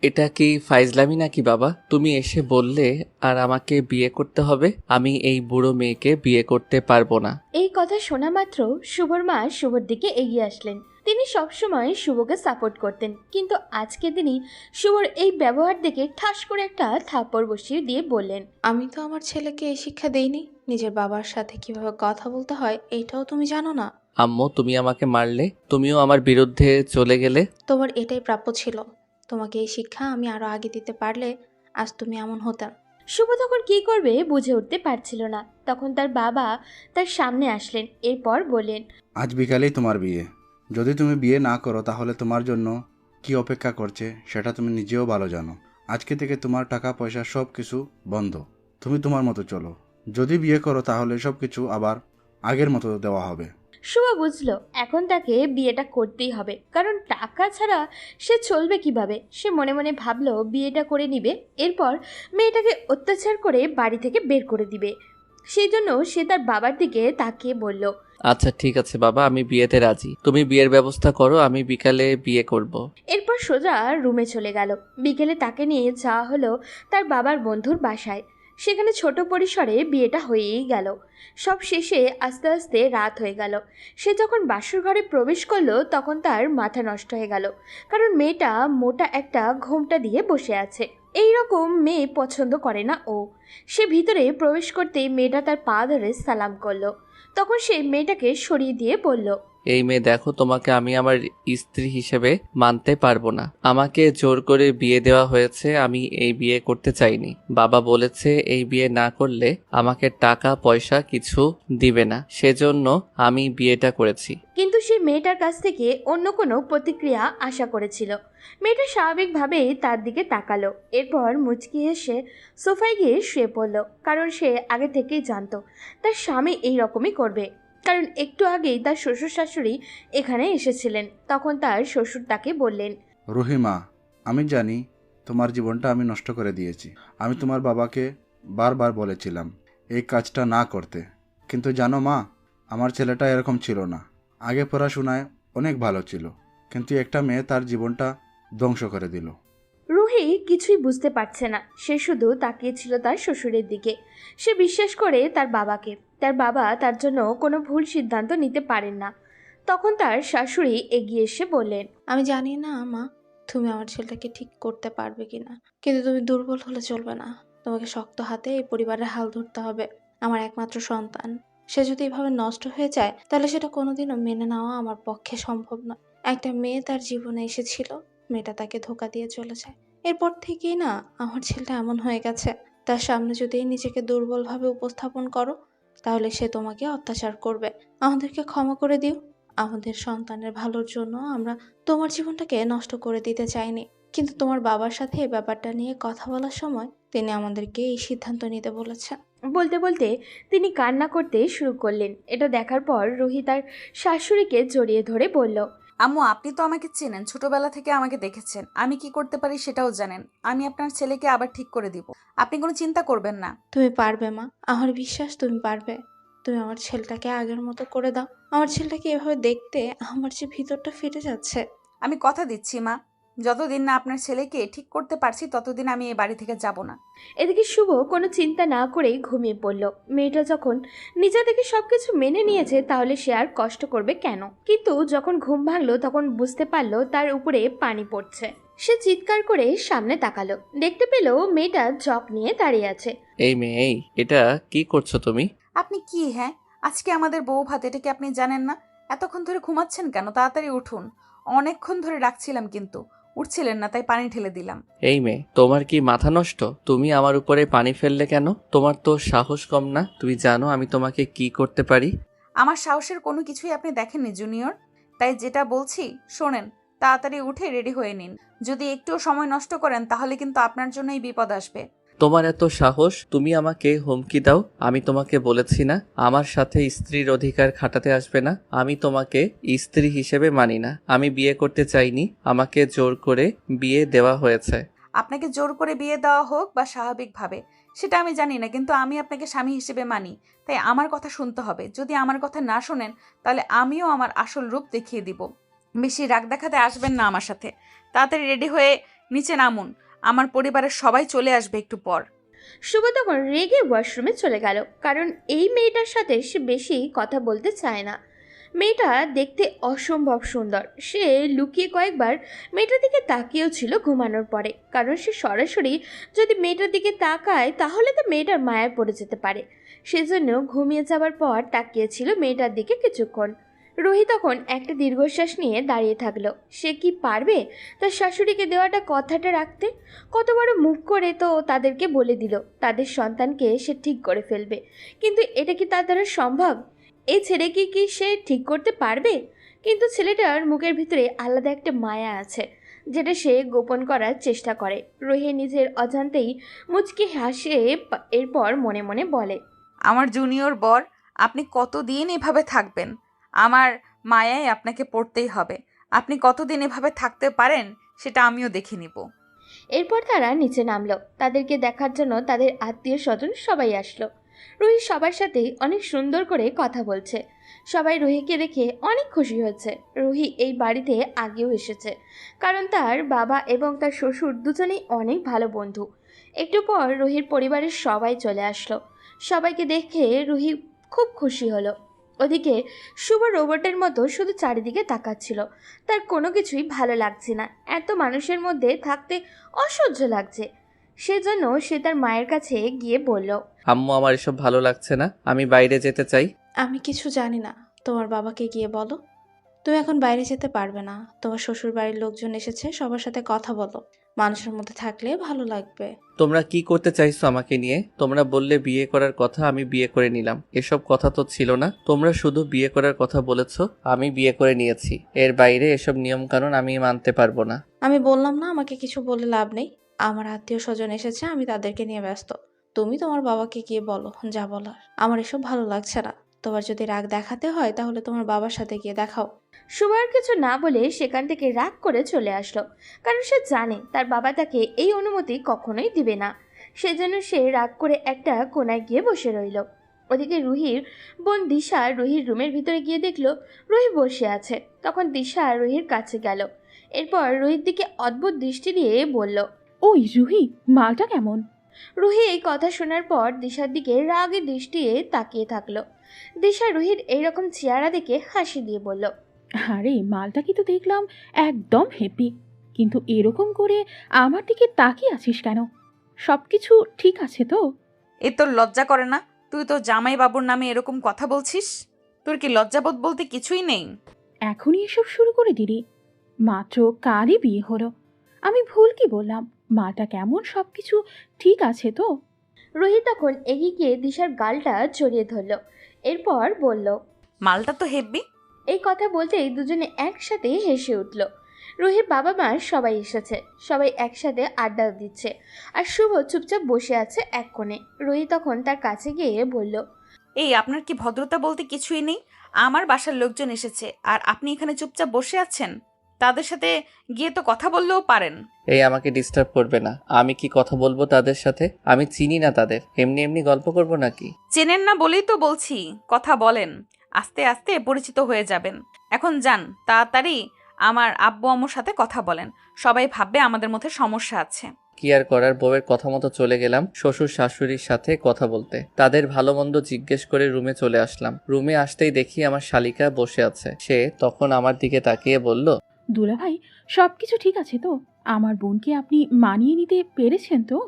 এটা কি ফাইজলামি নাকি বাবা? তুমি এসে বললে আর আমাকে বিয়ে করতে হবে? আমি এই বুড়ো মেয়েকে বিয়ে করতে পারবো না। এই কথা শোনা মাত্র শুভর মা শুভর দিকে এগিয়ে আসলেন। তিনি সবসময় শুভকে সাপোর্ট করতেন, কিন্তু আজকে তিনি শুভর এই ব্যবহার দেখে ঠাস করে একটা থাপ্পড় বসিয়ে দিয়ে বললেন, আমি তো আমার ছেলেকে এই শিক্ষা দেইনি। নিজের বাবার সাথে কিভাবে কথা বলতে হয় এইটাও তুমি জানো না। আম্মু, তুমি আমাকে মারলে, তুমিও আমার বিরুদ্ধে চলে গেলে। তোমার এটাই প্রাপ্য ছিল। তোমাকে এই শিক্ষা আমি আরো আগে দিতে পারলে আজ তুমি এমন হতে না। শুভ তখন কি করবে বুঝে উঠতে পারছিল না। তখন তার বাবা তার সামনে আসলেন, এরপর বললেন, আজ বিকালেই তোমার বিয়ে। যদি তুমি বিয়ে না করো তাহলে তোমার জন্য কি অপেক্ষা করছে সেটা তুমি নিজেও ভালো জানো। আজকে থেকে তোমার টাকা পয়সা সব কিছু বন্ধ। তুমি তোমার মতো চলো। যদি বিয়ে করো তাহলে সব কিছু আবার আগের মতো দেওয়া হবে। শুভ বুঝলো এখন তাকে বিয়েটা করতেই হবে, কারণ টাকা ছাড়া সে চলবে কিভাবে। সে মনে মনে ভাবলো বিয়েটা করে নিবে, এরপর মেয়েটাকে অত্যাচার করে বাড়ি থেকে বের করে দিবে। সেই জন্য সে তার বাবার দিকে তাকিয়ে বলল, আচ্ছা ঠিক আছে বাবা, আমি বিয়েতে রাজি। তুমি বিয়ের ব্যবস্থা করো, আমি বিকালে বিয়ে করব। এরপর সোজা রুমে চলে গেল। বিকেলে তাকে নিয়ে যাওয়া হলো তার বাবার বন্ধুর বাসায়। সেখানে ছোট পরিসরে বিয়েটা হয়েই গেল। সব শেষে আস্তে আস্তে রাত হয়ে গেল। সে যখন বাসর ঘরে প্রবেশ করলো তখন তার মাথা নষ্ট হয়ে গেল, কারণ মেয়েটা মোটা একটা ঘোমটা দিয়ে বসে আছে। এই রকম মেয়ে পছন্দ করে না ও। সে ভিতরে প্রবেশ করতেই মেয়েটা তার পা ধরে সালাম করলো। তখন সে মেয়েটাকে সরিয়ে দিয়ে বলল, এই মেয়ে দেখো, তোমাকে আমি আমার স্ত্রী হিসেবে মানতে পারবো না। আমাকে জোর করে বিয়ে দেওয়া হয়েছে, আমি এই বিয়ে করতে চাইনি। বাবা বলেছে এই বিয়ে না করলে আমাকে টাকা পয়সা কিছু দিবে না, সেজন্য আমি বিয়েটা করেছি। কিন্তু সে মেয়েটার কাছ থেকে অন্য কোনো প্রতিক্রিয়া আশা করেছিল। মেয়েটা স্বাভাবিকভাবেই তার দিকে তাকালো, এরপর মুচকি হেসে সোফায় গিয়ে শুয়ে পড়ল। কারণ সে আগে থেকেই জানতো তার স্বামী এই রকমই করবে। কারণ একটু আগেই তার শ্বশুর শাশুড়ি এখানে এসেছিলেন। তখন তার শ্বশুর তাকে বললেন, রহিমা, আমি জানি তোমার জীবনটা আমি নষ্ট করে দিয়েছি। আমি তোমার বাবাকে বারবার বলেছিলাম এই কাজটা না করতে, কিন্তু জানো মা, আমার ছেলেটা এরকম ছিল না। আগে পড়াশোনায় অনেক ভালো ছিল, কিন্তু একটা মেয়ে তার জীবনটা ধ্বংস করে দিল। রুহি কিছুই বুঝতে পারছে না। সে শুধু তাকিয়েছিল তার শ্বশুরের দিকে। সে বিশ্বাস করে তার বাবাকে। তার বাবা তার জন্য কোনো ভুল সিদ্ধান্ত নিতে পারেন না। তখন তার শাশুড়ি এগিয়ে এসে বললেন, আমি জানি না মা, তুমি আমার ছেলেটাকে ঠিক করতে পারবে কিনা, কিন্তু তুমি দুর্বল হলে চলবে না। তোমাকে শক্ত হাতে এই পরিবারের হাল ধরতে হবে। আমার একমাত্র সন্তান, সে যদি এভাবে নষ্ট হয়ে যায় তাহলে সেটা কোনোদিনও মেনে নেওয়া আমার পক্ষে সম্ভব নয়। একটা মেয়ে তার জীবনে এসেছিল, মেয়েটা তাকে ধোকা দিয়ে চলে যায়। এরপর থেকেই না আমার ছেলেটা এমন হয়ে গেছে। তার সামনে যদি নিজেকে দুর্বলভাবে উপস্থাপন করো তাহলে সে তোমাকে অত্যাচার করবে। আমাদেরকে ক্ষমা করে দিও। আমাদের সন্তানের ভালোর জন্য আমরা তোমার জীবনটাকে নষ্ট করে দিতে চাইনি, কিন্তু তোমার বাবার সাথে এই ব্যাপারটা নিয়ে কথা বলার সময় তিনি আমাদেরকে এই সিদ্ধান্ত নিতে বলেছেন। বলতে বলতে তিনি কান্না করতে শুরু করলেন। এটা দেখার পর রুহি তার শাশুড়িকে জড়িয়ে ধরে বলল, আম্মু, আপনি তো আমাকে চেনেন, ছোটবেলা থেকে আমাকে দেখেছেন, আমি কি করতে পারি সেটাও জানেন। আমি আপনার ছেলেকে আবার ঠিক করে দিব, আপনি কোনো চিন্তা করবেন না। তুমি পারবে মা, আমার বিশ্বাস তুমি পারবে। তুমি আমার ছেলেটাকে আগের মতো করে দাও। আমার ছেলেটাকে এভাবে দেখতে আমার যে ভিতরটা ফেটে যাচ্ছে। আমি কথা দিচ্ছি মা, যতদিন না আপনার ছেলেকে ঠিক করতে পারছি ততদিন আমি এই বাড়ি থেকে যাব না। এদিকে শুভ কোনো চিন্তা না করেই ঘুমিয়ে পড়ল। মেয়েটা যখন নিজে থেকে সবকিছু মেনে নিয়েছে তাহলে সে আর কষ্ট করবে কেন। কিন্তু যখন ঘুম ভাঙলো তখন বুঝতে পারলো তার উপরে পানি পড়ছে। সে চিৎকার করে সামনে তাকালো, দেখতে পেল মেয়েটা জগ নিয়ে দাঁড়িয়ে আছে। এই মেয়ে, এই এটা কি করছো তুমি? আপনি কি, হ্যাঁ, আজকে আমাদের বউ ভাত, এটা কি আপনি জানেন না? এতক্ষণ ধরে ঘুমাচ্ছেন কেন? তাড়াতাড়ি উঠুন। অনেকক্ষণ ধরে ডাকছিলাম কিন্তু উঠছিলেন না, তাই পানি ঢেলে দিলাম। এই মেয়ে, তোমার কি মাথা নষ্ট? তুমি আমার উপরে পানি ফেললে কেন? তোমার তো সাহস কম না? তুমি জানো আমি তোমাকে কি করতে পারি? আমার সাহসের কোনো কিছুই আপনি দেখেননি জুনিয়র, তাই যেটা বলছি শোনেন। তাড়াতাড়ি উঠে রেডি হয়ে নিন। যদি একটুও সময় নষ্ট করেন তাহলে কিন্তু আপনার জন্যই বিপদ আসবে। তোমার এত সাহস, তুমি আমাকে হুমকি দাও? আমি তোমাকে বলেছি না আমার সাথে স্ত্রীর অধিকার খাটাতে আসবে না? আমি তোমাকে স্ত্রী হিসেবে মানি না। আমি বিয়ে করতে চাইনি, আমাকে জোর করে বিয়ে দেওয়া হয়েছে। আপনাকে জোর করে বিয়ে দেওয়া হোক বা স্বাভাবিকভাবে সেটা আমি জানি না, কিন্তু আমি আপনাকে স্বামী হিসেবে মানি। তাই আমার কথা শুনতে হবে। যদি আমার কথা না শোনেন তাহলে আমিও আমার আসল রূপ দেখিয়ে দিব। বেশি রাগ দেখাতে আসবেন না আমার সাথে। তাড়াতাড়ি রেডি হয়ে নিচে নামুন, আমার পরিবারের সবাই চলে আসবে একটু পর। শুভ তখন রেগে ওয়াশরুমে চলে গেল, কারণ এই মেয়েটার সাথে সে বেশি কথা বলতে চায় না। মেয়েটা দেখতে অসম্ভব সুন্দর। সে লুকিয়ে কয়েকবার মেয়েটার দিকে তাকিয়েও ছিল ঘুমানোর পরে, কারণ সে সরাসরি যদি মেয়েটার দিকে তাকায় তাহলে তো মেয়েটার মায়ায় পড়ে যেতে পারে। সেজন্য ঘুমিয়ে যাওয়ার পর তাকিয়েছিল মেয়েটার দিকে কিছুক্ষণ। রুহি তখন একটা দীর্ঘশ্বাস নিয়ে দাঁড়িয়ে থাকলো। সে কি পারবে তার শাশুড়িকে দেওয়াটা কথাটা রাখতে? কত বড় মুখ করে তো তাদেরকে বলে দিল তাদের সন্তানকে সে ঠিক করে ফেলবে, কিন্তু এটা কি তার দ্বারা সম্ভব? এই ছেলেকে কি সে ঠিক করতে পারবে? কিন্তু ছেলেটার মুখের ভিতরে আলাদা একটা মায়া আছে, যেটা সে গোপন করার চেষ্টা করে। রুহি নিজের অজান্তেই মুচকি হাসে, এরপর মনে মনে বলে, আমার জুনিয়র বর, আপনি কতদিন এভাবে থাকবেন? আমার মায়ায় আপনাকে পড়তেই হবে। আপনি কতদিন এভাবে থাকতে পারেন সেটা আমিও দেখে নিব। এরপর তারা নিচে নামলো। তাদেরকে দেখার জন্য তাদের আত্মীয় স্বজন সবাই আসলো। রুহি সবার সাথেই অনেক সুন্দর করে কথা বলছে। সবাই রুহিকে দেখে অনেক খুশি হয়েছে। রুহি এই বাড়িতে আগেও এসেছে, কারণ তার বাবা এবং তার শ্বশুর দুজনেই অনেক ভালো বন্ধু। একটু পর রুহির পরিবারের সবাই চলে আসলো। সবাইকে দেখে রুহি খুব খুশি হলো। ওদিকে শুভ রোবটের মতো শুধু চারিদিকে তাকাচ্ছিল। তার কোনো কিছুই ভালো লাগছে না। এত মানুষের মধ্যে থাকতে অসহ্য লাগছে। সেজন্য সে তার মায়ের কাছে গিয়ে বলল, আম্মু, আমার এসব ভালো লাগছে না, আমি বাইরে যেতে চাই। আমি কিছু জানি না, তোমার বাবাকে গিয়ে বলো। তুমি এখন বাইরে যেতে পারবে না, তোমার শ্বশুর বাড়ির লোকজন এসেছে, সবার সাথে কথা বলো। মানুষের মধ্যে থাকলে ভালো লাগবে। তোমরা কি করতে চাইছো আমাকে নিয়ে? তোমরা বললে বিয়ে করার কথা, আমি বিয়ে করে নিলাম। এসব কথা তো ছিল না। তোমরা শুধু বিয়ে করার কথা বলেছো, আমি বিয়ে করে নিয়েছি। এর বাইরে এসব নিয়ম কানুন আমি মানতে পারবো না। আমি বললাম না আমাকে কিছু বলে লাভ নেই। আমার আত্মীয় স্বজন এসেছে, আমি তাদেরকে নিয়ে ব্যস্ত। তুমি তোমার বাবাকে গিয়ে বলো যা বলার। আমার এসব ভালো লাগছে না। তোমার যদি রাগ দেখাতে হয় তাহলে তোমার বাবার সাথে গিয়ে দেখাও। শুভ আর কিছু না বলে সেখান থেকে রাগ করে চলে আসলো, কারণ সে জানে তার বাবা তাকে এই অনুমতি কখনোই দিবে না। সেজন্য সে রাগ করে একটা কোনায় গিয়ে বসে রইল। ওদিকে রুহির বোন দিশা রুহির রুমের ভিতরে গিয়ে দেখলো রুহি বসে আছে। তখন দিশা রুহির কাছে গেল। এরপর রুহির দিকে অদ্ভুত দৃষ্টি দিয়ে বলল, ওই রুহি, মালটা কেমন? রুহি এই কথা শোনার পর দিশার দিকে রাগে দৃষ্টি তাকিয়ে থাকলো। দিশা রুহির এইরকম চেহারা দেখে হাসি দিয়ে বলল, আরে মালটা কি তো দেখলাম একদম হেপি, কিন্তু এরকম করে আমার দিকে তাকিয়ে আছিস কেন? সবকিছু ঠিক আছে তো? এ তোর লজ্জা করে না? তুই তো জামাই বাবুর নামে এরকম কথা বলছিস? তোর কি লজ্জাবোধ বলতে কিছুই নেই? এখনই এসব শুরু করে দিলি? মাত্র কালই বিয়ে হলো। আমি ভুল কি বললাম? মালটা কেমন, সবকিছু ঠিক আছে তো? রুহি তখন এগিয়ে গিয়ে দিশার গালটা জড়িয়ে ধরল। এরপর বলল, মালটা তো হেব্বি। এই কথা বলতেই দুজনে একসাথে হেসে উঠল। রুহির বাবা মা সবাই এসেছে। সবাই একসাথে আড্ডা দিচ্ছে, আর শুভ চুপচাপ বসে আছে এক কোণে। রুহি তখন তার কাছে গিয়ে বলল, এই আপনার কি ভদ্রতা বলতে কিছুই নেই? আমার বাসার লোকজন এসেছে আর আপনি এখানে চুপচাপ বসে আছেন। তাদের সাথে গিয়ে তো কথা বললেও পারেন। এই, আমাকে ডিস্টার্ব করবে না। আমি কি কথা বলবো তাদের সাথে? আমি চিনি না তাদের, এমনি এমনি গল্প করব নাকি? চেনেন না বলেই তো বলছি, কথা বলেন। আস্তে আস্তে পরিচিত হয়ে যাবেন। এখন যান, তাড়াতাড়ি আমার আব্বু আম্মুর সাথে কথা বলেন। সবাই ভাববে আমাদের মধ্যে সমস্যা আছে। কি আর করার, বউয়ের কথা মতো চলে গেলাম শ্বশুর শাশুড়ির সাথে কথা বলতে। তাদের ভালো মন্দ জিজ্ঞেস করে রুমে চলে আসলাম। রুমে আসতেই দেখি আমার শালিকা বসে আছে। সে তখন আমার দিকে তাকিয়ে বলল, দুলাভাই, সবকিছু ঠিক আছে তো? আমার বোনকে আপনি মানিয়ে নিতে পেরেছেন তো?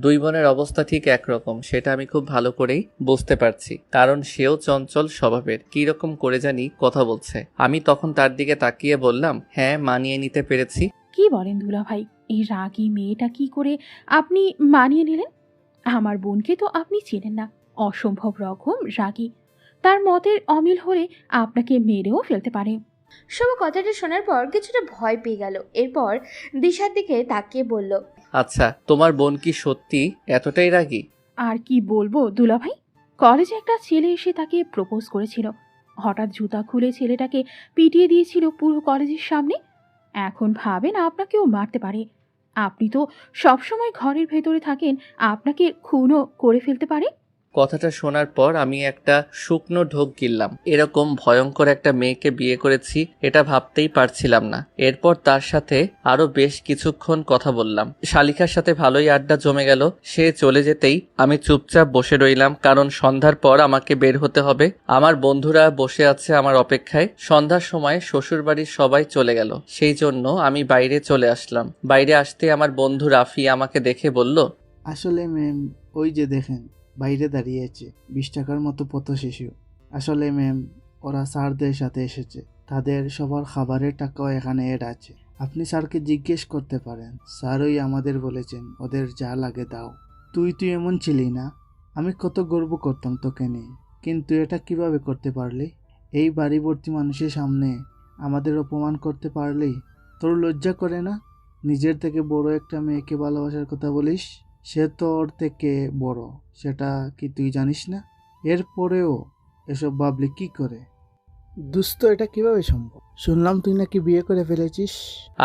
দুই বোনের অবস্থা ঠিক একরকম, সেটা আমি খুব ভালো করেই বুঝতে পারছি, কারণ সেও চঞ্চল স্বভাবের, কি রকম করে জানি কথা বলছে। আমি তখন তার দিকে তাকিয়ে বললাম, হ্যাঁ, মানিয়ে নিতে পেরেছি। কি বলেন দুলাভাই, এই রাগী মেয়েটা কি করে আপনি মানিয়ে নিলেন? আমার বোনকে তো আপনি চেনেন না, অসম্ভব রকম রাগী। তার মতের অমিল হলে আপনাকে মেরেও ফেলতে পারে। শুভ কথাটা শোনার পর কিছুটা ভয় পেয়ে গেল। এরপর দিশার দিকে তাকিয়ে বলল, আচ্ছা, তোমার বোন কি সত্যি এতটাই রাগী? আর কি বলবো দুলাভাই, কলেজে একটা ছেলে এসে তাকে প্রপোজ করেছিল। হঠাৎ জুতা খুলে ছেলেটাকে পিটিয়ে দিয়েছিল পুরো কলেজের সামনে। এখন ভাবেন আপনাকেও মারতে পারে। আপনি তো সবসময় ঘরের ভেতরে থাকেন, আপনাকে খুনও করে ফেলতে পারে। কথাটা শোনার পর আমি একটা শুকনো ঢোক গিললাম। এরকম ভয়ঙ্কর একটা মেয়েকে বিয়ে করেছি এটা ভাবতেই পারছিলাম না। এরপর তার সাথে আরো বেশ কিছুক্ষণ কথা বললাম। শালিকার সাথে ভালোই আড্ডা জমে গেল। সে চলে যেতেই আমি চুপচাপ বসে রইলাম, কারণ সন্ধ্যার পর আমাকে বের হতে হবে। আমার বন্ধুরা বসে আছে আমার অপেক্ষায়। সন্ধ্যার সময় শ্বশুরবাড়ির সবাই চলে গেল, সেই জন্য আমি বাইরে চলে আসলাম। বাইরে আসতে আমার বন্ধু রাফি আমাকে দেখে বলল, আসলে ম্যাম, ওই যে দেখেন বাইরে দাঁড়িয়ে আছে 20 টাকার মতো পথ শিশু। আসলে ম্যাম, ওরা স্যারদের সাথে এসেছে, তাদের সবার খাবারের টাকাও এখানে এড আছে। আপনি স্যারকে জিজ্ঞেস করতে পারেন, স্যারই আমাদের বলেছেন ওদের যা লাগে দাও। তুই এমন ছিলি না, আমি কত গর্ব করতাম তোকে নিয়ে, কিন্তু এটা কিভাবে করতে পারলি? এই বাড়ি ভর্তি মানুষের সামনে আমাদের অপমান করতে পারলি? তোর লজ্জা করে না? নিজের থেকে বড় একটা মেয়েকে ভালোবাসার কথা বলিস। সে তোর থেকে বড়, সেটা কি তুই জানিস না? এরপরেও এসব ভাবলি কি করে? দুস্থ, এটা কিভাবে সম্ভব? শুনলাম তুই নাকি বিয়ে করে ফেলেছিস।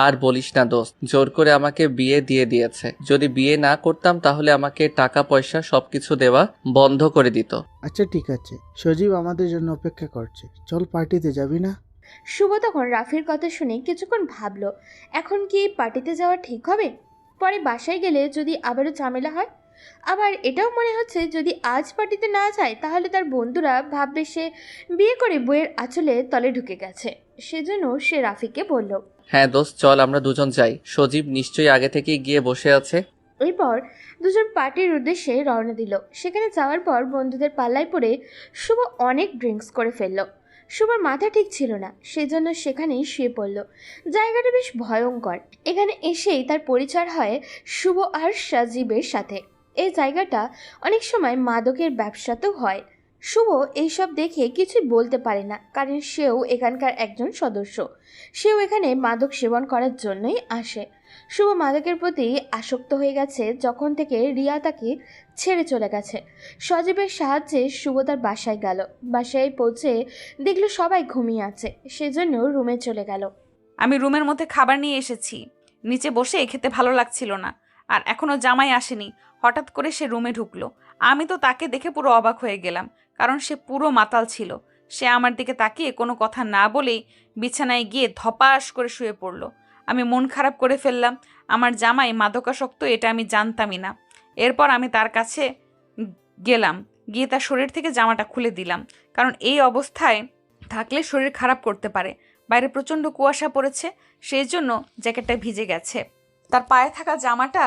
আর বলিস না দোস্ত, জোর করে আমাকে বিয়ে দিয়ে দিয়েছে। যদি বিয়ে না করতাম তাহলে আমাকে টাকা পয়সা সবকিছু দেওয়া বন্ধ করে দিত। আচ্ছা ঠিক আছে, সজীব আমাদের জন্য অপেক্ষা করছে, চল পার্টিতে যাবি না? শুভ তখন রাফির কথা শুনে কিছুক্ষণ ভাবলো, এখন কি পার্টিতে যাওয়া ঠিক হবে? পরে বাসায় গেলে যদি আবারও ঝামেলা হয়। আবার এটাও মনে হচ্ছে যদি আজ পার্টিতে না যায় তাহলে তার বন্ধুরা ভাববে সে বিয়ে করে বইয়ের আঁচলে তলে ঢুকে গেছে। সেজন্য সে রাফিকে বলল। হ্যাঁ দোস্ত, চল আমরা দুজন যাই। সজীব নিশ্চয়ই আগে থেকেই গিয়ে বসে আছে। এরপর দুজন পার্টির উদ্দেশ্যে রওনা দিল। সেখানে যাওয়ার পর বন্ধুদের পাল্লায় পড়ে শুভ অনেক ড্রিঙ্কস করে ফেলল। শুভর মাথা ঠিক ছিল না, সেজন্য সেখানেই শুয়ে পড়ল। জায়গাটা বেশ ভয়ঙ্কর। এখানে এসেই তার পরিচয় হয় শুভ আর সাজিবের সাথে। এই জায়গাটা অনেক সময় মাদকের ব্যবসাতেও হয়। শুভ এইসব দেখে কিছুই বলতে পারে না, কারণ সেও এখানকার একজন সদস্য। সেও এখানে মাদক সেবন করার জন্যই আসে। শুভ মাদকের প্রতি আসক্ত হয়ে গেছে যখন থেকে রিয়া তাকে ছেড়ে চলে গেছে। সজীবের সাহায্যে শুভ তার বাসায় গেল। বাসায় পৌঁছে দেখলো সবাই ঘুমিয়ে আছে, সেজন্য রুমে চলে গেল। আমি রুমের মধ্যে খাবার নিয়ে এসেছি। নিচে বসে খেতে ভালো লাগছিল না, আর এখনো জামাই আসেনি। হঠাৎ করে সে রুমে ঢুকলো। আমি তো তাকে দেখে পুরো অবাক হয়ে গেলাম, কারণ সে পুরো মাতাল ছিল। সে আমার দিকে তাকিয়ে কোনো কথা না বলেই বিছানায় গিয়ে ধপাস করে শুয়ে পড়লো। আমি মন খারাপ করে ফেললাম। আমার জামাই মাদকাসক্ত, এটা আমি জানতামই না। এরপর আমি তার কাছে গেলাম, গিয়ে তার শরীর থেকে জামাটা খুলে দিলাম, কারণ এই অবস্থায় থাকলে শরীর খারাপ করতে পারে। বাইরে প্রচণ্ড কুয়াশা পড়েছে, সেই জন্য জ্যাকেটটা ভিজে গেছে। তার পায়ে থাকা জামাটা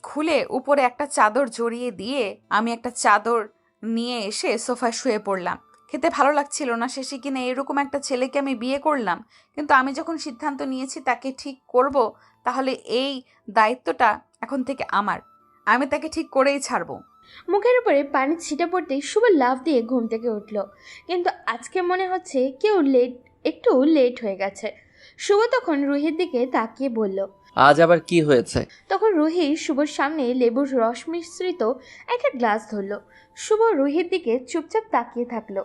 খুলে উপরে একটা চাদর জড়িয়ে দিয়ে আমি একটা চাদর নিয়ে এসে সোফায় শুয়ে পড়লাম। খেতে ভালো লাগছিল না, শেষে কিনা এরকম একটা ছেলেকে আমি বিয়ে করলাম। কিন্তু আমি যখন সিদ্ধান্ত নিয়েছি তাকে ঠিক করব, তাহলে এই দায়িত্বটা এখন থেকে আমার। আমি তাকে ঠিক করেই ছাড়বো। মুখের উপরে পানি ছিটে পড়তেই শুভ লাফ দিয়ে ঘুম থেকে উঠল। কিন্তু আজকে মনে হচ্ছে একটু লেট হয়ে গেছে। শুভ তখন রুহির দিকে তাকিয়ে বলল। আজ আবার কি হয়েছে? তখন রুহি শুভর সামনে লেবুর রস মিশ্রিত একটা গ্লাস ধরল। শুভ রুহির দিকে চুপচাপ তাকিয়ে থাকলো।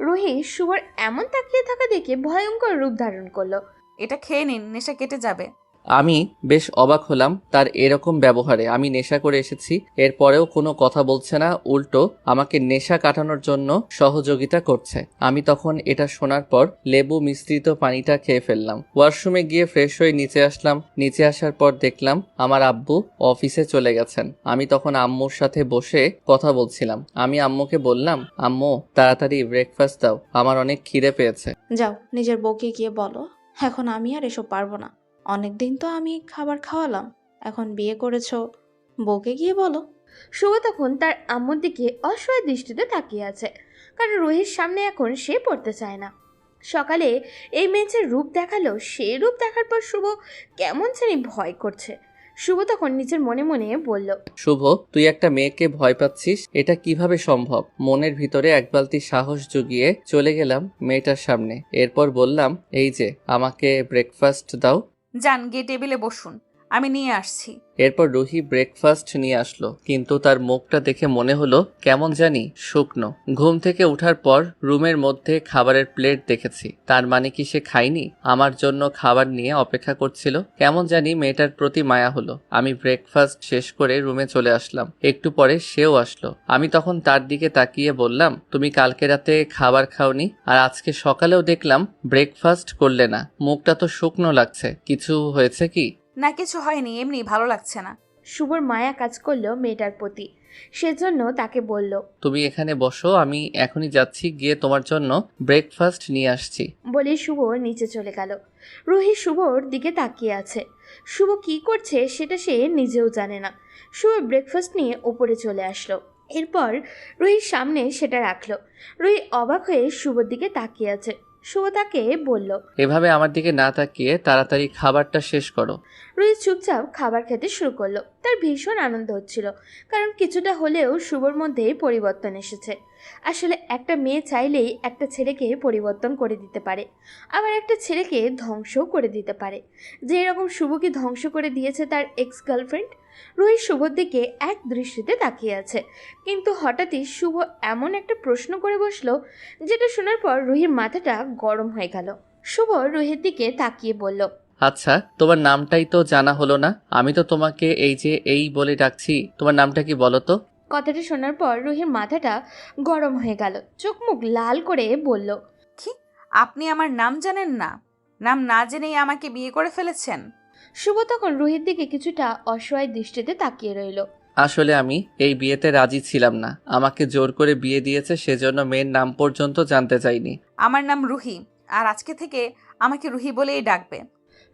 রুহি শুভর এমন তাকিয়ে থাকা দেখে ভয়ঙ্কর রূপ ধারণ করলো। এটা খেয়ে নিন, নেশা কেটে যাবে। আমি বেশ অবাক হলাম তার এরকম ব্যবহারে। আমি নেশা করে এসেছি, এরপরেও কোনো কথা বলছে না, উল্টো আমাকে নেশা কাটানোর জন্য সহযোগিতা করছে। আমি তখন এটা শোনার পর লেবু মিশ্রিত পানিটা খেয়ে ফেললাম। ওয়াশরুমে গিয়ে ফ্রেশ হয়ে নিচে আসলাম। নিচে আসার পর দেখলাম আমার আব্বু অফিসে চলে গেছেন। আমি তখন আম্মুর সাথে বসে কথা বলছিলাম। আমি আম্মুকে বললাম, আম্মু তাড়াতাড়ি ব্রেকফাস্ট দাও, আমার অনেক খিদে পেয়েছে। যাও নিজের বউকে গিয়ে বলো, এখন আমি আর এসব পারবো না। অনেকদিন তো আমি খাবার খাওয়ালাম, এখন বিয়ে করেছো, বউকে গিয়ে বলো। শুভ তখন তার আম্মুর দিকে অসহায় দৃষ্টিতে তাকিয়ে আছে, কারণ রুহির সামনে এখন সে পড়তে চায় না। সকালে এই মেয়ে যে রূপ দেখালো, সেই রূপ দেখার পর শুভ কেমন জানি ভয় করছে। শুভ তখন নিজের মনে মনে বলল। শুভ, তুই একটা মেয়েকে ভয় পাচ্ছিস, এটা কিভাবে সম্ভব? মনের ভিতরে এক বালতি সাহস জুগিয়ে চলে গেলাম মেয়েটার সামনে। এরপর বললাম, এই যে আমাকে ব্রেকফাস্ট দাও। যান, গিয়ে টেবিলে বসুন। আমি নিয়ে আসছি। এরপর রুহি ব্রেকফাস্ট নিয়ে আসলো, কিন্তু তার মুখটা দেখে মনে হলো কেমন জানি শুকনো। ঘুম থেকে ওঠার পর রুমের মধ্যে খাবারের প্লেট দেখেছি, তার মানে কি সে খায়নি? আমার জন্য খাবার নিয়ে অপেক্ষা করছিল। কেমন জানি মেয়েটার প্রতি মায়া হলো। আমি ব্রেকফাস্ট শেষ করে রুমে চলে আসলাম। একটু পরে সেও আসলো। আমি তখন তার দিকে তাকিয়ে বললাম, তুমি কালকে রাতে খাবার খাওনি, আর আজকে সকালেও দেখলাম ব্রেকফাস্ট করলে না, মুখটা তো শুকনো লাগছে, কিছু হয়েছে কি? না, কিছু হয়নি, এমনি ভালো লাগছে না। শুভর মায়া কাজ করলো মেয়েটার প্রতি, সেজন্য তাকে বলল। তুমি এখানে বসো, আমি এখনই যাচ্ছি, গিয়ে তোমার জন্য ব্রেকফাস্ট নিয়ে আসছি। বলে শুভ নিচে চলে গেল। রুহি শুভর দিকে তাকিয়ে আছে। শুভ কি করছে সেটা সে নিজেও জানে না। শুভ ব্রেকফাস্ট নিয়ে ওপরে চলে আসলো। এরপর রুহির সামনে সেটা রাখলো। রুহি অবাক হয়ে শুভর দিকে তাকিয়ে আছে। শুভ তাকে বলল। এভাবে আমার দিকে না তাকিয়ে তাড়াতাড়ি খাবারটা শেষ করো। রুহি চুপচাপ খাবার খেতে শুরু করলো। তার ভীষণ আনন্দ হচ্ছিল, কারণ কিছুটা হলেও শুভর মধ্যে পরিবর্তন এসেছে। আসলে একটা মেয়ে চাইলেই একটা ছেলেকে পরিবর্তন করে দিতে পারে, আবার একটা ছেলেকে ধ্বংসও করে দিতে পারে। যে এরকম শুভকে ধ্বংস করে দিয়েছে তার এক্স গার্লফ্রেন্ড। রুহি শুভর দিকে এক দৃষ্টিতে তাকিয়ে আছে, কিন্তু হঠাৎই শুভ এমন একটা প্রশ্ন করে বসলো, যেটা শোনার পর রুহির মাথাটা গরম হয়ে গেল। শুভ রুহির দিকে তাকিয়ে বলল। আচ্ছা, তোমার নামটাই তো জানা হলো না। আমি তো তোমাকে এই যে এই বলে ডাকছি, তোমার নামটা কি বলো তো? কথাটা শোনার পর রুহির মাথাটা গরম হয়ে গেল, চোখ মুখ লাল করে বলল। কি, আপনি আমার নাম জানেন না? নাম না জেনেই আমাকে বিয়ে করে ফেলেছেন? শুভ তখন রুহির দিকে কিছুটা অসহায় দৃষ্টিতে তাকিয়ে রইল। আসলে আমি এই বিয়েতে রাজি ছিলাম না, আমাকে জোর করে বিয়ে দিয়েছে, সেজন্য মেয়ের নাম পর্যন্ত জানতে চাইনি। আমার নাম রুহি, আর আজকে থেকে আমাকে রুহি বলেই ডাকবে।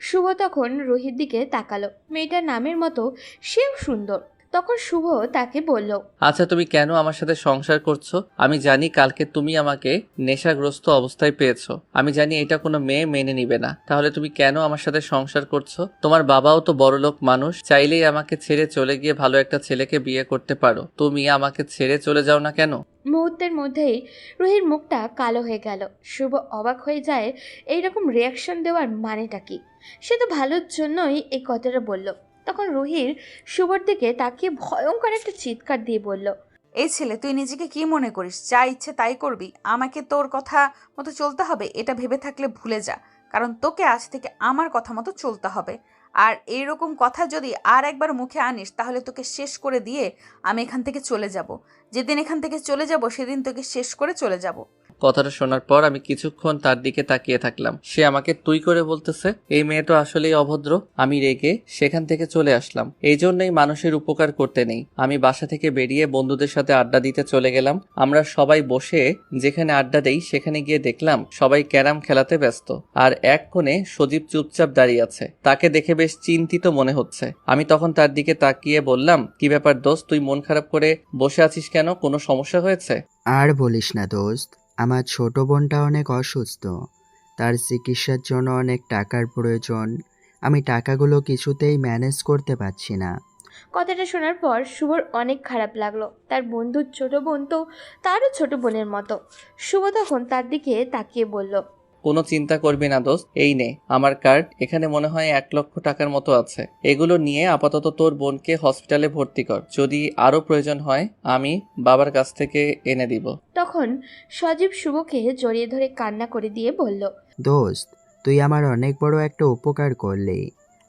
শুভ তখন রুহির দিকে তাকালো। মেয়েটার নামের মতো সেও সুন্দর। তখন শুভ তাকে বলল। আচ্ছা, তুমি কেন আমার সাথে সংসার করছো? আমি জানি কালকে তুমি আমাকে নেশাগ্রস্ত অবস্থায় পেয়েছো, আমি জানি এটা কোনো মেয়ে মেনে নিবে না, তাহলে তুমি কেন আমার সাথে সংসার করছো? তোমার বাবাও তো বড়লোক মানুষ, চাইলেই আমাকে ছেড়ে চলে গিয়ে ভালো একটা ছেলেকে বিয়ে করতে পারো, তুমি আমাকে ছেড়ে চলে যাও না কেন? মুহূর্তের মধ্যেই রুহির মুখটা কালো হয়ে গেল। শুভ অবাক হয়ে যায় এইরকম রিয়াকশন দেওয়ার মানেটা কি। সে তো ভালোর জন্যই এই কথাটা বলল। তখন রুহির শুভর দিকে তাকিয়ে ভয়ঙ্কর একটা চিৎকার দিয়ে বলল। এই ছেলে, তুই নিজেকে কি মনে করিস? যা ইচ্ছে তাই করবি? আমাকে তোর কথা মতো চলতে হবে এটা ভেবে থাকলে ভুলে যা, কারণ তোকে আজ থেকে আমার কথা মতো চলতে হবে। আর এইরকম কথা যদি আর একবার মুখে আনিস তাহলে তোকে শেষ করে দিয়ে আমি এখান থেকে চলে যাব। যেদিন এখান থেকে চলে যাব সেদিন তোকে শেষ করে চলে যাব। কথাটা শোনার পর আমি কিছুক্ষণ তার দিকে তাকিয়ে থাকলাম। সে আমাকে তুই করে বলতেছে, এই মেয়ে তো আসলেই অভদ্র। আমি রেগে সেখান থেকে চলে আসলাম। এই জন্যই মানুষের উপকার করতে নেই। আমি বাসা থেকে বেরিয়ে বন্ধুদের সাথে আড্ডা দিতে চলে গেলাম। আমরা সবাই বসে যেখানে আড্ডা দেই সেখানে গিয়ে দেখলাম সবাই ক্যারাম খেলাতে ব্যস্ত, আর এক কোণে সজীব চুপচাপ দাঁড়িয়ে আছে। তাকে দেখে বেশ চিন্তিত মনে হচ্ছে। আমি তখন তার দিকে তাকিয়ে বললাম, কি ব্যাপার দোস্ত, তুই মন খারাপ করে বসে আছিস কেন? কোনো সমস্যা হয়েছে? আর বলিস না দোস্ত, আমার ছোট বোনটা অনেক অসুস্থ, তার চিকিৎসার জন্য অনেক টাকার প্রয়োজন। আমি টাকাগুলো কিছুতেই ম্যানেজ করতে পারছি না। কথাটা শোনার পর শুভর অনেক খারাপ লাগলো। তার বন্ধুর ছোট বোন তো তারও ছোট বোনের মতো। শুভ তখন তার দিকে তাকিয়ে বলল। কোনো চিন্তা করবি না দোস্ত, এই নে আমার কার্ড, এখানে মনে হয় 1,00,000 টাকার মতো আছে। এগুলো নিয়ে আপাতত তোর বোনকে হসপিটালে ভর্তি কর, যদি আরো প্রয়োজন হয় আমি বাবার কাছ থেকে এনে দিব। তখন সজীব শুভকে জড়িয়ে ধরে কান্না করে দিয়ে বলল। দোস্ত, তুই আমার অনেক বড় একটা উপকার করলি।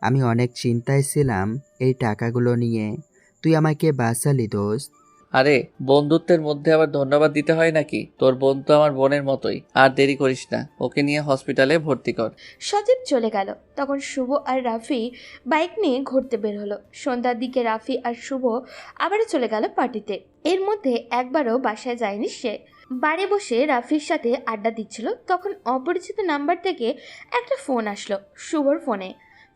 আমি অনেক চিন্তায় ছিলাম এই টাকাগুলো নিয়ে, তুই আমাকে বাঁচালি দোস্ত। আরে, বন্ধুত্বের মধ্যে আবার ধন্যবাদ দিতে হয় নাকি? তোর বোন তো আমার বোনের মতোই। আর দেরি করিস না, ওকে নিয়ে হসপিটালে ভর্তি কর। সজীব চলে গেল। তখন শুভ আর রাফি বাইক নিয়ে ঘুরতে বের হলো। সন্ধ্যার দিকে রাফি আর শুভ আবারও চলে গেল পার্টিতে। এর মধ্যে একবারও বাসায় যায়নি সে। বাড়ি বসে রাফির সাথে আড্ডা দিচ্ছিল, তখন অপরিচিত নাম্বার থেকে একটা ফোন আসলো শুভর ফোনে।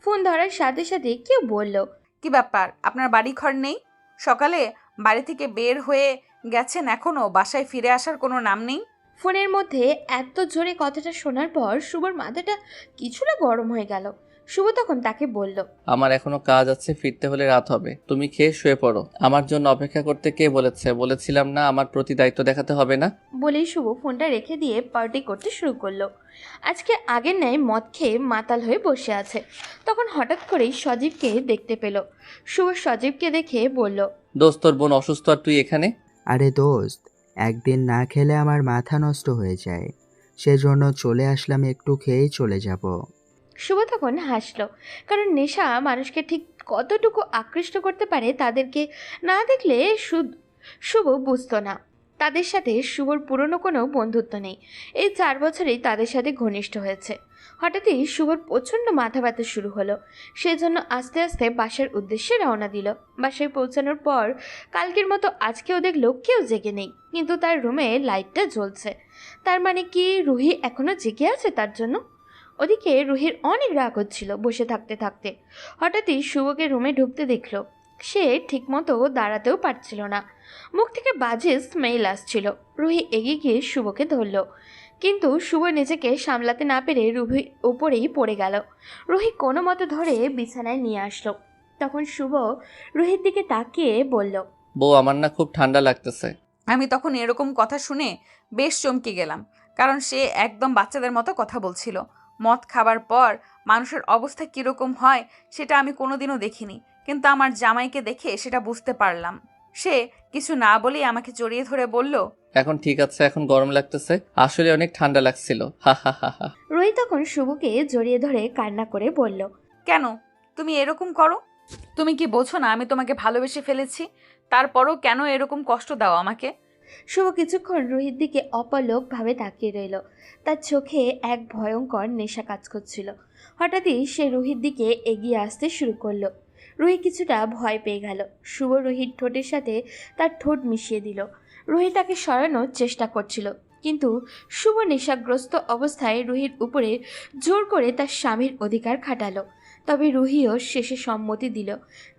ফোন ধরার সাথে সাথে কেউ বলল। কি ব্যাপার, আপনার বাড়ি ঘর নেই? সকালে বাড়ি থেকে বের হয়ে গেছেন, এখনো বাসায় ফিরে আসার কোনো নাম নেই। ফোনের মধ্যে এত জোরে কথাটা শোনার পর শুভর মাথাটা কিছুটা গরম হয়ে গেল। শুভ তখন তাকে বলল, আমার এখনো কাজ আছে, ফিরতে হলে রাত হবে। তুমি খেয়ে শুয়ে পড়ো। আমার জন্য অপেক্ষা করতে কে বলেছে? বলেছিলাম না আমার প্রতি দায়িত্ব দেখাতে হবে না? বলেই শুভ ফোনটা রেখে দিয়ে পার্টি করতে শুরু করলো। আজকে আগের ন্যায় মদ খেয়ে মাতাল হয়ে বসে আছে। তখন হঠাৎ করেই সজীবকে দেখতে পেল। শুভ সজীবকে দেখে বলল, দোস্ত, তোর বোন অসুস্থ আর তুই এখানে? আরে দোস্ত, একদিন না খেলে আমার মাথা নষ্ট হয়ে যায়, সেজন্য চলে আসলাম, একটু খেয়েই চলে যাব। শুভ তখন হাসলো, কারণ নেশা মানুষকে ঠিক কতটুকু আকৃষ্ট করতে পারে তাদেরকে না দেখলে শুভ বুঝতো না। তাদের সাথে শুভর পুরনো কোনো বন্ধুত্ব নেই। এই 4 বছরেই তাদের সাথে ঘনিষ্ঠ হয়েছে। হঠাৎই শুভর প্রচণ্ড মাথা ব্যথা শুরু হলো। সেজন্য আস্তে আস্তে বাসার উদ্দেশ্যে রওনা দিল। বাসায় পৌঁছানোর পর কালকের মতো আজকেও দেখলো কেউ জেগে নেই, কিন্তু তার রুমে লাইটটা জ্বলছে। তার মানে কি রুহি এখনো জেগে আছে তার জন্য? ওদিকে রুহির অনেক রাগ হচ্ছিল বসে থাকতে থাকতে। হঠাৎই শুভকে রুমে ঢুকতে দেখল। সে ঠিকমতো দাঁড়াতেও পারছিল না, মুখ থেকে বাজে স্মেল আসছিল। রুহি এগিয়ে গিয়ে শুভকে ধরল, কিন্তু শুভ নিজেকে সামলাতে না পেরে রুহির উপরেই পড়ে গেল। রুহি কোনো মতে ধরে বিছানায় নিয়ে আসলো। তখন শুভ রুহির দিকে তাকিয়ে বলল, বউ, আমার না খুব ঠান্ডা লাগতেছে। আমি তখন এরকম কথা শুনে বেশ চমকে গেলাম, কারণ সে একদম বাচ্চাদের মতো কথা বলছিল। মদ খাবার পর মানুষের অবস্থা কীরকম হয় সেটা আমি কোনোদিনও দেখিনি, কিন্তু আমার জামাইকে দেখে সেটা বুঝতে পারলাম। সে কিছু না বলেই আমাকে জড়িয়ে ধরে বলল, এখন ঠিক আছে, এখন গরম লাগতেছে, আসলে অনেক ঠান্ডা লাগছিল, হা হা হা হা। রুহি তখন শুভকে জড়িয়ে ধরে কান্না করে বলল, কেন তুমি এরকম করো? তুমি কি বোঝো না আমি তোমাকে ভালোবেসে ফেলেছি? তারপরও কেন এরকম কষ্ট দাও আমাকে? শুভ কিছুক্ষণ রুহির দিকে অপলকভাবে তাকিয়ে রইল। তার চোখে এক ভয়ঙ্কর নেশা কাজ করছিল। হঠাৎই সে রুহির দিকে এগিয়ে আসতে শুরু করলো। রুহি কিছুটা ভয় পেয়ে গেল। শুভ রুহির ঠোঁটের সাথে তার ঠোঁট মিশিয়ে দিল। রুহি তাকে সরানোর চেষ্টা করছিল, কিন্তু শুভ নেশাগ্রস্ত অবস্থায় রুহির উপরে জোর করে তার স্বামীর অধিকার খাটালো। তবে রুহিও শেষে সম্মতি দিল,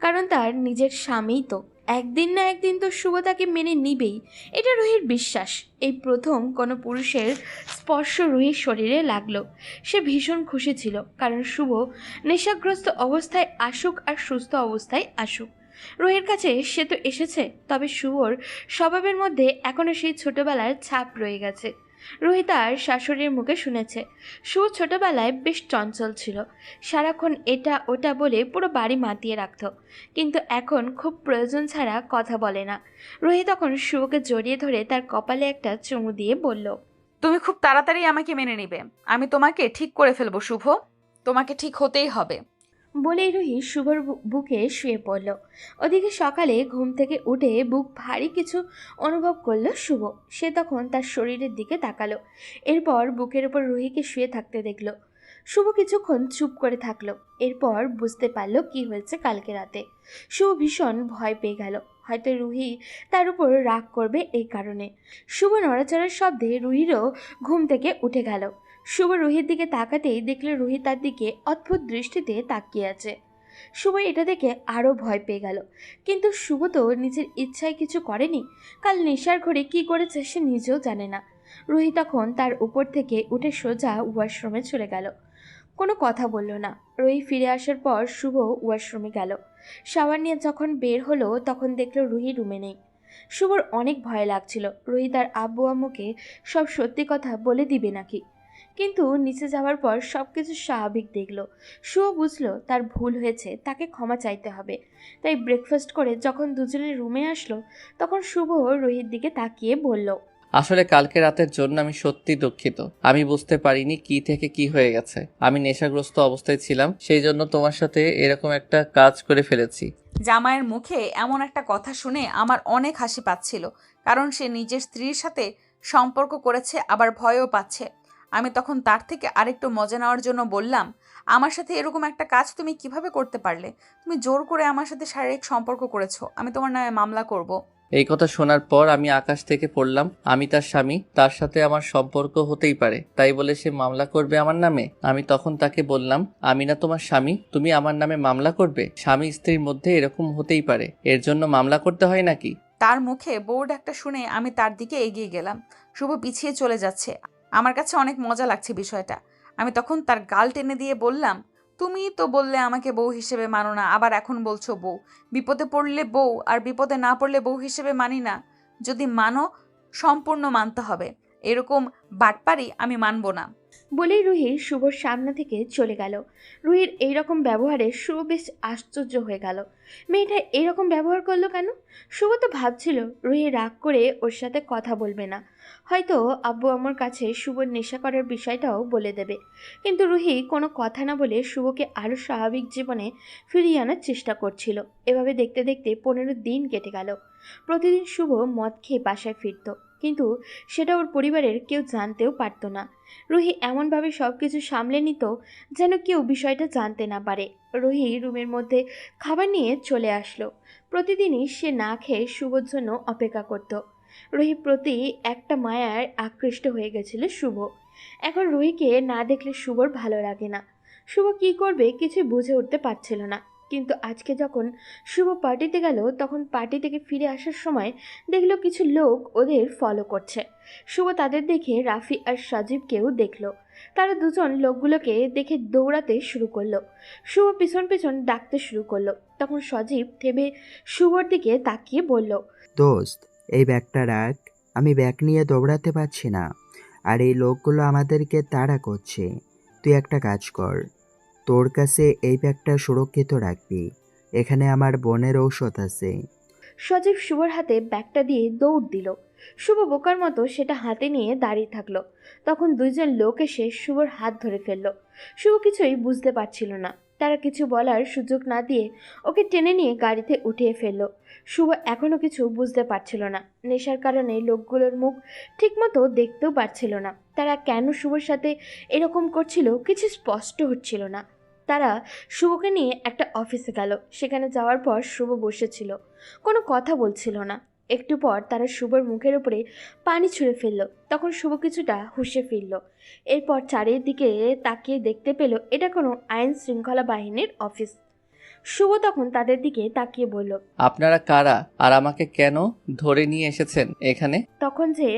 কারণ তার নিজের স্বামীই তো। একদিন না একদিন তো শুভ তাকে মেনে নিবেই, এটা রুহির বিশ্বাস। এই প্রথম কোনো পুরুষের স্পর্শ রুহির শরীরে লাগলো। সে ভীষণ খুশি ছিল, কারণ শুভ নেশাগ্রস্ত অবস্থায় আসুক আর সুস্থ অবস্থায় আসুক, রুহির কাছে সে তো এসেছে। তবে শুভর স্বভাবের মধ্যে এখনও সেই ছোটবেলার ছাপ রয়ে গেছে। রুহি তার শাশুড়ির মুখে শুনেছে শুভ ছোটবেলায় বেশ চঞ্চল ছিল, সারাক্ষণ এটা ওটা বলে পুরো বাড়ি মাতিয়ে রাখত, কিন্তু এখন খুব প্রয়োজন ছাড়া কথা বলে না। রুহি তখন শুভকে জড়িয়ে ধরে তার কপালে একটা চুমু দিয়ে বলল, তুমি খুব তাড়াতাড়ি আমাকে মেনে নিবে, আমি তোমাকে ঠিক করে ফেলবো শুভ, তোমাকে ঠিক হতেই হবে। বলেই রুহি শুভর বুকে শুয়ে পড়ল। ওদিকে সকালে ঘুম থেকে উঠে বুক ভারী কিছু অনুভব করলো শুভ। সে তখন তার শরীরের দিকে তাকালো, এরপর বুকের উপর রুহিকে শুয়ে থাকতে দেখল। শুভ কিছুক্ষণ চুপ করে থাকলো, এরপর বুঝতে পারলো কি হয়েছে কালকে রাতে। শুভ ভীষণ ভয় পেয়ে গেল, হয়তো রুহি তার উপর রাগ করবে এই কারণে। শুভ নড়াচড়ার শব্দে রুহিরও ঘুম থেকে উঠে গেল। শুভ রুহির দিকে তাকাতেই দেখল রুহি তার দিকে অদ্ভুত দৃষ্টিতে তাকিয়ে আছে। শুভ এটা দেখে আরও ভয় পেয়ে গেল, কিন্তু শুভ তো নিজের ইচ্ছায় কিছু করেনি। কাল নেশার ঘরে কি করেছে সে নিজেও জানে না। রুহি তখন তার উপর থেকে উঠে সোজা ওয়াশরুমে চলে গেল, কোনো কথা বলল না। রুহি ফিরে আসার পর শুভ ওয়াশরুমে গেল। শাওয়ার নিয়ে যখন বের হলো তখন দেখলো রুহি রুমে নেই। শুভর অনেক ভয় লাগছিল রুহি তার আব্বু আম্মুকে সব সত্যি কথা বলে দিবে নাকি, কিন্তু নিচে যাওয়ার পর সব কিছু স্বাভাবিক দেখল। শুভ বুঝলো তার ভুল হয়েছে, তাকে ক্ষমা চাইতে হবে। তাই ব্রেকফাস্ট করে যখন দুজনে রুমে আসলো তখন শুভ রুহির দিকে তাকিয়ে বলল, আসলে কালকে রাতের জন্য আমি সত্যি দুঃখিত। আমি বুঝতে পারিনি কি থেকে কি হয়ে গেছে। আমি নেশাগ্রস্ত অবস্থায় ছিলাম, সেই জন্য তোমার সাথে এরকম একটা কাজ করে ফেলেছি। জামাইয়ের মুখে এমন একটা কথা শুনে আমার অনেক হাসি পাচ্ছিল, কারণ সে নিজের স্ত্রীর সাথে সম্পর্ক করেছে, আবার ভয়ও পাচ্ছে। আমি তখন তার থেকে আরেকটু মজা নেওয়ার জন্য বললাম, আমার সাথে এরকম একটা কাজ তুমি কিভাবে করতে পারলে? তুমি জোর করে আমার সাথে শারীরিক সম্পর্ক করেছো, আমি তোমার নামে মামলা করব। এই কথা শোনার পর আমি আকাশ থেকে পড়লাম। আমি তার স্বামী, তার সাথে আমার সম্পর্ক হতেই পারে, তাই বলে সে মামলা করবে আমার নামে? আমি তখন তাকে বললাম, আমি না তোমার স্বামী, তুমি আমার নামে মামলা করবে? স্বামী স্ত্রীর মধ্যে এরকম হতেই পারে, এর জন্য মামলা করতে হয় নাকি? তার মুখে বোর্ড একটা শুনে আমি তার দিকে এগিয়ে গেলাম। শুভ পিছিয়ে চলে যাচ্ছে। আমার কাছে অনেক মজা লাগছে বিষয়টা। আমি তখন তার গাল টেনে দিয়ে বললাম, তুমি তো বললে আমাকে বউ হিসেবে মানো না, আবার এখন বলছো বউ। বিপদে পড়লে বউ আর বিপদে না পড়লে বউ হিসেবে মানি না। যদি মানো সম্পূর্ণ মানতে হবে, এরকম বাটপারি আমি মানবো না। বলেই রুহি শুভর সামনে থেকে চলে গেল। রুহির এইরকম ব্যবহারে শুভ বেশ আশ্চর্য হয়ে গেল। মেয়েটা এইরকম ব্যবহার করলো কেন? শুভ তো ভাবছিল রুহি রাগ করে ওর সাথে কথা বলবে না, হয়তো আব্বু আম্মুর কাছে শুভর নেশা করার বিষয়টাও বলে দেবে। কিন্তু রুহি কোনো কথা না বলে শুভকে আরও স্বাভাবিক জীবনে ফিরিয়ে আনার চেষ্টা করছিল। এভাবে দেখতে দেখতে 15 দিন কেটে গেল। প্রতিদিন শুভ মদ খেয়ে বাসায় ফিরত, কিন্তু সেটা ওর পরিবারের কেউ জানতেও পারতো না। রুহি এমনভাবে সব কিছু সামলে নিত যেন কেউ বিষয়টা জানতে না পারে। রুহি রুমের মধ্যে খাবার নিয়ে চলে আসলো। প্রতিদিনই সে না খেয়ে শুভর জন্য অপেক্ষা করত। রুহির প্রতি একটা মায়ার আকৃষ্ট হয়ে গেছিল শুভ। এখন রুহিকে না দেখলে শুভর ভালো লাগে না। শুভ কি করবে কিছু বুঝে উঠতে পারছিল না। কিন্তু আজকে যখন শুভ পার্টিতে গেল, তখন পার্টি থেকে ফিরে আসার সময় দেখলো কিছু লোক ওদের ফলো করছে। শুভ তাদের দেখে রাফি আর সজীবকেও দেখলো। তারা দুজন লোকগুলোকে দেখে দৌড়াতে শুরু করলো। শুভ পিছন পিছন ডাকতে শুরু করলো। তখন সজীব থেমে শুভর দিকে তাকিয়ে বলল, দোস্ত, এই ব্যাগটা রাখ। আমি ব্যাগ নিয়ে দৌড়াতে পারছি না, আর এই লোকগুলো আমাদেরকে তাড়া করছে। তুই একটা কাজ কর, তোর কাছে এই ব্যাগটা সুরক্ষিত রাখবি। এখানে আমার বোনের ঔষধ আছে। সজীব শুভর হাতে ব্যাগটা দিয়ে দৌড় দিল। শুভ বোকার মতো সেটা হাতে নিয়ে দাঁড়িয়ে থাকলো। তখন দুইজন লোক এসে শুভর হাত ধরে ফেললো। শুভ কিছুই বুঝতে পারছিল না। তারা কিছু বলার সুযোগ না দিয়ে ওকে টেনে নিয়ে গাড়িতে উঠিয়ে ফেললো। শুভ এখনো কিছু বুঝতে পারছিল না। নেশার কারণে লোকগুলোর মুখ ঠিকমতো দেখতেও পারছিল না। তারা কেন শুভর সাথে এরকম করছিল কিছু স্পষ্ট হচ্ছিল না। তারা শুভকে নিয়ে একটা অফিসে গেল। সেখানে যাওয়ার পর শুভ বসেছিল, কোনো কথা বলছিল না। একটু পর তারা শুভর মুখের উপরে পানি ছুঁড়ে ফেলল। তখন শুভ কিছুটা হুঁশে ফিরল। এরপর চারিদিকে তাকিয়ে দেখতে পেল এটা কোনো আইন শৃঙ্খলা বাহিনীর অফিস। শুভ তখন তাদের দিকে তাকিয়ে বলল, আপনারা কারা আর আমাকে কেন ধরে নিয়ে এসেছেন এখানে? তখন যে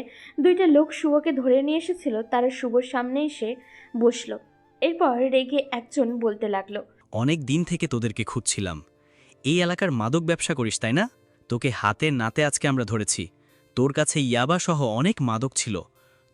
দুইটা লোক শুভকে ধরে নিয়ে এসেছিল তারা শুভর সামনে এসে বসলো। এরপর রেগে একজন বলতে লাগলো, অনেক দিন থেকে তোদেরকে খুঁজছিলাম। এই এলাকার মাদক ব্যবসা করিস তাই না? তোকে হাতে নাতে আজকে আমরা ধরেছি। তোর কাছে ইয়াবা সহ অনেক মাদক ছিল।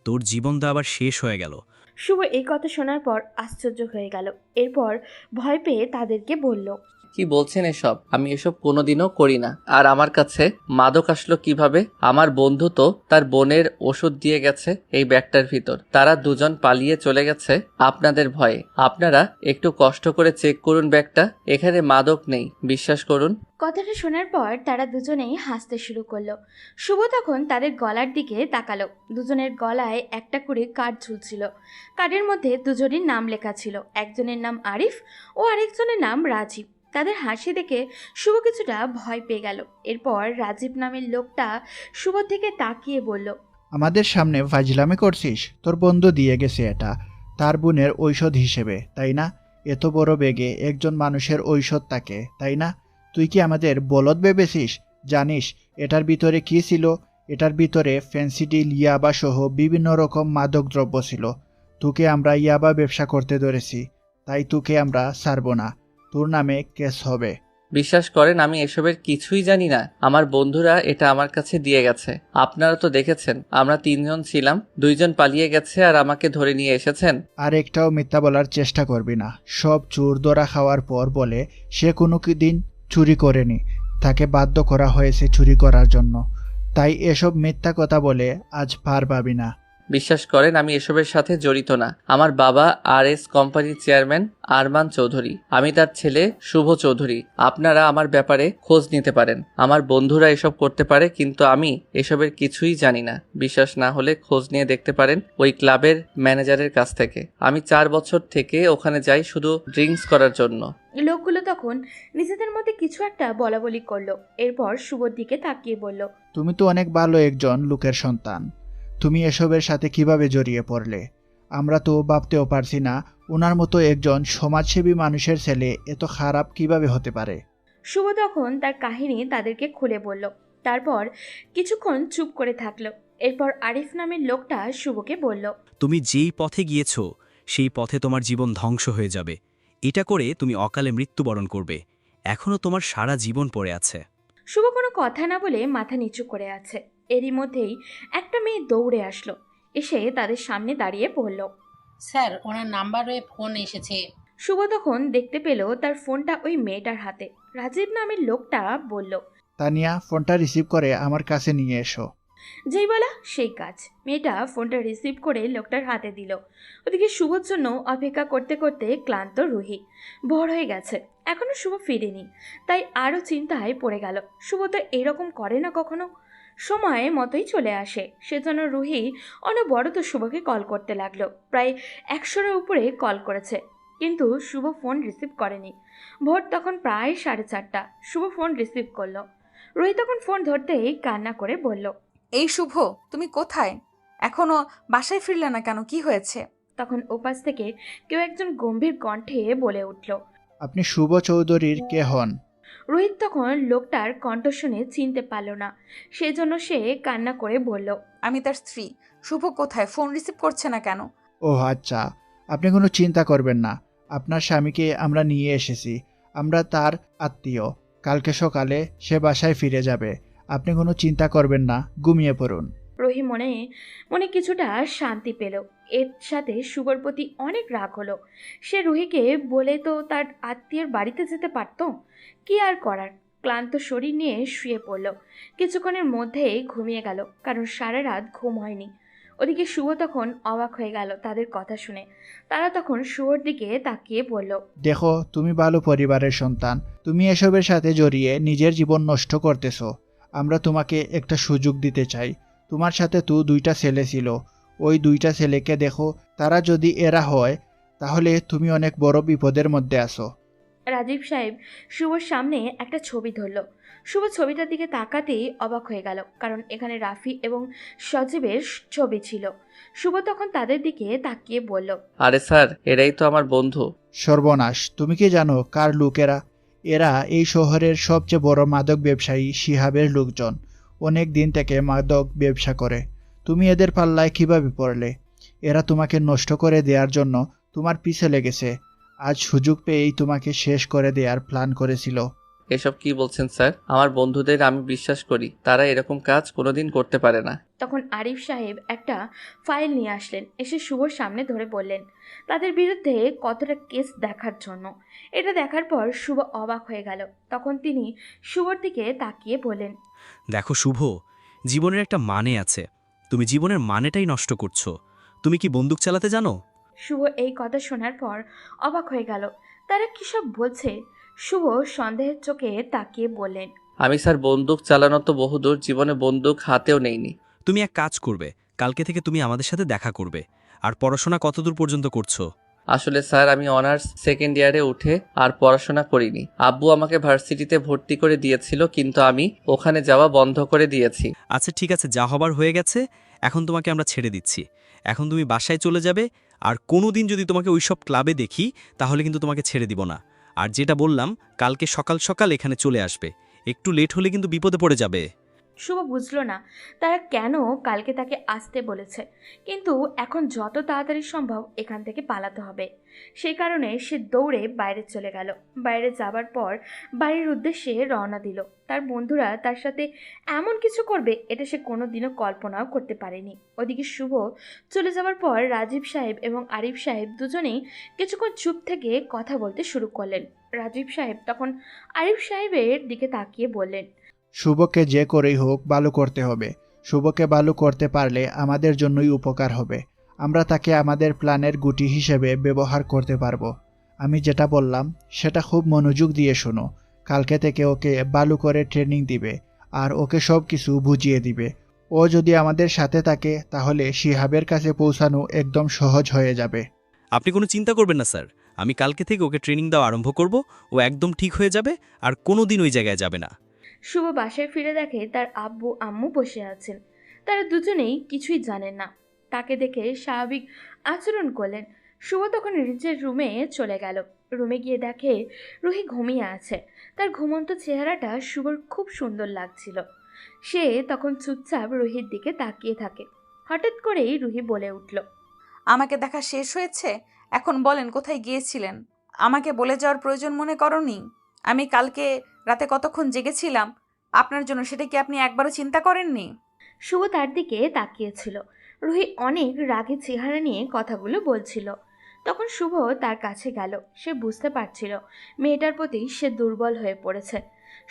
তোর জীবন তো আবার শেষ হয়ে গেল। শুভ এই কথা শোনার পর আশ্চর্য হয়ে গেল। এরপর ভয় পেয়ে তাদেরকে বলল, কি বলছেন এসব? আমি এসব কোনোদিনও করি না। আর আমার কাছে মাদক আসলো কিভাবে? আমার বন্ধু তো তার বোনের ওষুধ দিয়ে গেছে এই ব্যাগটার ভিতর। তারা দুজন পালিয়ে চলে গেছে আপনাদের ভয়ে। আপনারা একটু কষ্ট করে চেক করুন ব্যাগটা, এখানে মাদক নেই, বিশ্বাস করুন। কথাটা শোনার পর তারা দুজনেই হাসতে শুরু করলো। শুভ তখন তাদের গলার দিকে তাকালো। দুজনের গলায় একটা করে কার্ড ঝুলছিল। কার্ডের মধ্যে দুজনের নাম লেখা ছিল। একজনের নাম আরিফ ও আরেকজনের নাম রাজীব। তাদের হাসি দেখে শুভ কিছুটা ভয় পেয়ে গেল। এরপর রাজীব নামের লোকটা শুভ থেকে তাকিয়ে বলল, আমাদের সামনে ফাজলামি করছিস? তোর বন্ধু দিয়ে গেছে এটা তার বোনের ঔষধ হিসেবে, তাই না? এত বড় বেগে একজন মানুষের ঔষধ থাকে, তাই না? তুই কি আমাদের বলদ ভেবেছিস? জানিস এটার ভিতরে কি ছিল? এটার ভিতরে ফেন্সিডিল, ইয়াবা সহ বিভিন্ন রকম মাদক দ্রব্য ছিল। তোকে আমরা ইয়াবা ব্যবসা করতে ধরেছি, তাই তোকে আমরা ছাড়ব না। তোর নামে কেস হবে। বিশ্বাস করেন আমি এসবের কিছুই জানি না। আমার বন্ধুরা এটা আমার কাছে দিয়ে গেছে। আপনারা তো দেখেছেন আমরা 3 জন ছিলাম, 2 জন পালিয়ে গেছে আর আমাকে ধরে নিয়ে এসেছেন। আর একটাও মিথ্যা বলার চেষ্টা করবি না। সব চোর ধরা খাওয়ার পর বলে সে কোনো দিন চুরি করেনি, তাকে বাধ্য করা হয়েছে চুরি করার জন্য। তাই এসব মিথ্যা কথা বলে আজ পার পাবি না। বিশ্বাস করেন আমি এসবের সাথে জড়িত না। আমার বাবা RS কোম্পানির চেয়ারম্যান আরমান চৌধুরী, আমি তার ছেলে শুভ চৌধুরী। আপনারা আমার ব্যাপারে খোঁজ নিতে পারেন। আমার বন্ধুরা এসব করতে পারে, কিন্তু আমি এসবের কিছুই জানি না। বিশ্বাস না হলে খোঁজ নিয়ে দেখতে পারেন ওই ক্লাবের ম্যানেজারের কাছ থেকে। আমি 4 বছর থেকে ওখানে যাই শুধু ড্রিঙ্কস করার জন্য। লোকগুলো তখন নিজেদের মধ্যে কিছু একটা বলাবলি করলো। এরপর শুভর দিকে তাকিয়ে বলল, তুমি তো অনেক ভালো একজন লোকের সন্তান। তুমি এসবের সাথে কিভাবে জড়িয়ে পড়লে? আমরা তো ভাবতেও পারছি না ওনার মতো একজন সমাজসেবী মানুষের ছেলে এত খারাপ কিভাবে হতে পারে। শুভ তখন তার কাহিনী তাদেরকে খুলে বলল। তারপর কিছুক্ষণ চুপ করে থাকলো। এরপর আরিফ নামের লোকটা শুভকে বলল, তুমি যেই পথে গিয়েছ সেই পথে তোমার জীবন ধ্বংস হয়ে যাবে। এটা করে তুমি অকালে মৃত্যুবরণ করবে। এখনও তোমার সারা জীবন পড়ে আছে। শুভ কোনো কথা না বলে মাথা নিচু করে আছে। এরই মধ্যেই একটা মেয়ে দৌড়ে আসলো, এসে তাদের সামনে দাঁড়িয়ে পড়ল। স্যার, ওনার নাম্বারে ফোন এসেছে। শুভ তখন দেখতে পেল তার ফোনটা ওই মেয়েটার হাতে। রাজীব নামের লোকটা বলল, তানিয়া, ফোনটা রিসিভ করে আমার কাছে নিয়ে এসো। যেই বলা সেই কাজ। মেয়েটা ফোনটা রিসিভ করে লোকটার হাতে দিল। ওদিকে শুভর জন্য অপেক্ষা করতে করতে ক্লান্ত রুহি। ভোর হয়ে গেছে, এখনো শুভ ফিরেনি, তাই আরও চিন্তায় পড়ে গেল। শুভ তো এরকম করে না কখনো, সময় মতোই চলে আসে। সেজন্য রুহি অনবরত শুভকে কল করতে লাগলো। প্রায় 100-এর উপরে কল করেছে, কিন্তু শুভ ফোন রিসিভ করেনি। ভোর তখন প্রায় 4:30। শুভ ফোন রিসিভ করলো। রুহি তখন ফোন ধরতেই কান্না করে বলল, এই শুভ, তুমি কোথায়? এখনো বাসায় ফিরলে না কেন? কি হয়েছে? তখন ওপাশ থেকে কেউ একজন গম্ভীর কণ্ঠে বলে উঠল। আপনি শুভ চৌধুরীর কে হন? রোহিত তখন লোকটার কণ্ঠ শুনে চিনতে পারল না, সেজন্য সে কান্না করে বলল, আমি তার স্ত্রী। শুভ কোথায়? ফোন রিসিভ করছে না কেন? ও আচ্ছা, আপনি কোনো চিন্তা করবেন না, আপনার স্বামীকে আমরা নিয়ে এসেছি। আমরা তার আত্মীয়। কালকে সকালে সে বাসায় ফিরে যাবে। আপনি কোনো চিন্তা করবেন না, ঘুমিয়ে পড়ুন। রোহি মনে মনে কিছুটা শান্তি পেল। এর সাথে শুভর প্রতি অনেক রাগ হলো। সে রুহিকে বলে তো তার আত্মীয়ের বাড়িতে যেতে পারত। কি আর করার, ক্লান্ত শরীর নিয়ে শুয়ে পড়ল। কিছুক্ষণের মধ্যেই ঘুমিয়ে গেল, কারণ সারা রাত ঘুম হয়নি। ওদিকে শুভ তখন অবাক হয়ে গেল তাদের কথা শুনে। তারা তখন শুভর দিকে তাকিয়ে বলল, দেখো, তুমি ভালো পরিবারের সন্তান, তুমি এসবের সাথে জড়িয়ে নিজের জীবন নষ্ট করতেছো। আমরা তোমাকে একটা সুযোগ দিতে চাই। তোমার সাথে তো 2টা ছেলে ছিল, ওই 2টা ছেলেকে দেখো, তারা যদি এরা হয় তাহলে তুমি অনেক বড় বিপদের মধ্যে আসো। রাজীব সাহেব শুভর সামনে একটা ছবি ধরল। শুভ ছবিটার দিকে তাকাতেই অবাক হয়ে গেল, কারণ এখানে রাফি এবং সজীবের ছবি ছিল। শুভ তখন তাদের দিকে তাকিয়ে বলল, আরে স্যার, এরাই তো আমার বন্ধু। সর্বনাশ, তুমি কি জানো কার লোক এরা? এরা এই শহরের সবচেয়ে বড় মাদক ব্যবসায়ী শিহাবের লোকজন। অনেক দিন থেকে মাদক ব্যবসা করে। তুমি এদের পাল্লায় কিভাবে পড়লে? এরা তোমাকে নষ্ট করে দেওয়ার জন্য তোমার পিছে লেগেছে। আজ সুযোগ পেয়েই তোমাকে শেষ করে দেওয়ার প্ল্যান করেছিল। এসব কি বলছেন স্যার? আমার বন্ধুদের আমি বিশ্বাস করি, তারা এরকম কাজ কোনোদিন করতে পারে না। তখন আরিফ সাহেব একটা ফাইল নিয়ে আসলেন, এসে শুভর সামনে ধরে বললেন তাদের বিরুদ্ধে কতটা কেস দেখার জন্য। এটা দেখার পর শুভ অবাক হয়ে গেল। তখন তিনি শুভর দিকে তাকিয়ে বললেন, দেখো শুভ, জীবনের একটা মানে আছে। তুমি জীবনের মানেটাই নষ্ট করছো। তুমি কি বন্দুক চালাতে জানো? শুভ এই কথা শোনার পর অবাক হয়ে গেল। তারা কী সব বলছে? শুভ সন্দেহের চোখে তাকিয়ে বললেন, আমি স্যার বন্দুক চালানো তো বহুদূর, জীবনে বন্দুক হাতেও নেইনি। তুমি এক কাজ করবে, কালকে থেকে তুমি আমাদের সাথে দেখা করবে। আর পড়াশোনা কতদূর পর্যন্ত করছো? আসলে স্যার, আমি অনার্স 2nd ইয়ারে উঠে আর পড়াশোনা করিনি। আব্বু আমাকে ভার্সিটিতে ভর্তি করে দিয়েছিল, কিন্তু আমি ওখানে যাওয়া বন্ধ করে দিয়েছি। আচ্ছা ঠিক আছে, যা হবার হয়ে গেছে। এখন তোমাকে আমরা ছেড়ে দিচ্ছি। এখন তুমি বাসায় চলে যাবে। আর কোনোদিন যদি তোমাকে ওইসব ক্লাবে দেখি তাহলে কিন্তু তোমাকে ছেড়ে দিব না। আর যেটা বললাম, কালকে সকাল সকাল এখানে চলে আসবে। একটু লেট হলে কিন্তু বিপদে পড়ে যাবে। শুভ বুঝল না তারা কেন কালকে তাকে আসতে বলেছে, কিন্তু এখন যত তাড়াতাড়ি সম্ভব এখান থেকে পালাতে হবে। সেই কারণে সে দৌড়ে বাইরে চলে গেল। বাইরে যাবার পর বাড়ির উদ্দেশ্যে রওনা দিল। তার বন্ধুরা তার সাথে এমন কিছু করবে এটা সে কোনোদিনও কল্পনাও করতে পারেনি। ওদিকে শুভ চলে যাওয়ার পর রাজীব সাহেব এবং আরিফ সাহেব দুজনেই কিছুক্ষণ চুপ থেকে কথা বলতে শুরু করলেন। রাজীব সাহেব তখন আরিফ সাহেবের দিকে তাকিয়ে বললেন, শুভকে যে করেই হোক ভালো করতে হবে। শুভকে ভালো করতে পারলে আমাদের জন্যই উপকার হবে। আমরা তাকে আমাদের প্ল্যানের গুটি হিসেবে ব্যবহার করতে পারবো। আমি যেটা বললাম সেটা খুব মনোযোগ দিয়ে শোনো। কালকে থেকে ওকে ভালো করে ট্রেনিং দিবে আর ওকে সব কিছু বুঝিয়ে দিবে। ও যদি আমাদের সাথে থাকে তাহলে শিহাবের কাছে পৌঁছানো একদম সহজ হয়ে যাবে। আপনি কোনো চিন্তা করবেন না স্যার। আমি কালকে থেকে ওকে ট্রেনিং দেওয়া আরম্ভ করব। ও একদম ঠিক হয়ে যাবে আর কোনোদিন ওই জায়গায় যাবে না। শুভ বাসায় ফিরে দেখে তার আব্বু আম্মু বসে আছেন। তারা দুজনেই কিছুই জানেন না। তাকে দেখে স্বাভাবিক আচরণ করলেন। শুভ তখন নিজের রুমে চলে গেল। রুমে গিয়ে দেখে রুহি ঘুমিয়ে আছে। তার ঘুমন্ত চেহারাটা শুভর খুব সুন্দর লাগছিল। সে তখন চুপচাপ রুহির দিকে তাকিয়ে থাকে। হঠাৎ করেই রুহি বলে উঠল, আমাকে দেখা শেষ হয়েছে? এখন বলেন কোথায় গিয়েছিলেন? আমাকে বলে যাওয়ার প্রয়োজন মনে করনি? আমি কালকে রাতে কতক্ষণ জেগেছিলাম আপনার জন্য, সেটা কি আপনি একবারও চিন্তা করেননি? শুভ তার দিকে তাকিয়েছিল। রুহি অনেক রাগী চেহারা নিয়ে কথাগুলো বলছিল। তখন শুভ তার কাছে গেল। সে বুঝতে পারছিল মেয়েটার প্রতি সে দুর্বল হয়ে পড়েছে।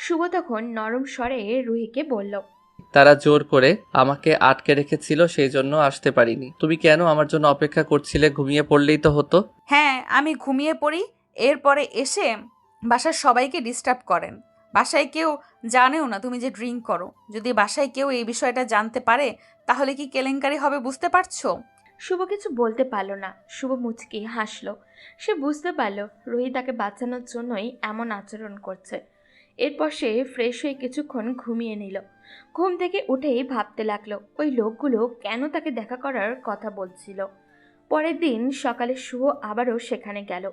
শুভ তখন নরম স্বরে রুহিকে বলল, তারা জোর করে আমাকে আটকে রেখেছিল, সেই জন্য আসতে পারিনি। তুমি কেন আমার জন্য অপেক্ষা করছিলে? ঘুমিয়ে পড়লেই তো হতো। হ্যাঁ, আমি ঘুমিয়ে পড়ি, এরপরে এসে বাসার সবাইকে ডিস্টার্ব করেন। বাসায় কেউ জানেও না তুমি যে ড্রিঙ্ক করো। যদি বাসায় কেউ এই বিষয়টা জানতে পারে তাহলে কি কেলেঙ্কারি হবে, বুঝতে পারছো? শুভ কিছু বলতে পারল না। শুভ মুচকি হাসলো। সে বুঝতে পারল রুহি তাকে বাঁচানোর জন্যই এমন আচরণ করছে। এরপর সে ফ্রেশ হয়ে কিছুক্ষণ ঘুমিয়ে নিল। ঘুম থেকে উঠেই ভাবতে লাগলো ওই লোকগুলো কেন তাকে দেখা করার কথা বলছিল। পরের দিন সকালে শুভ আবারও সেখানে গেল।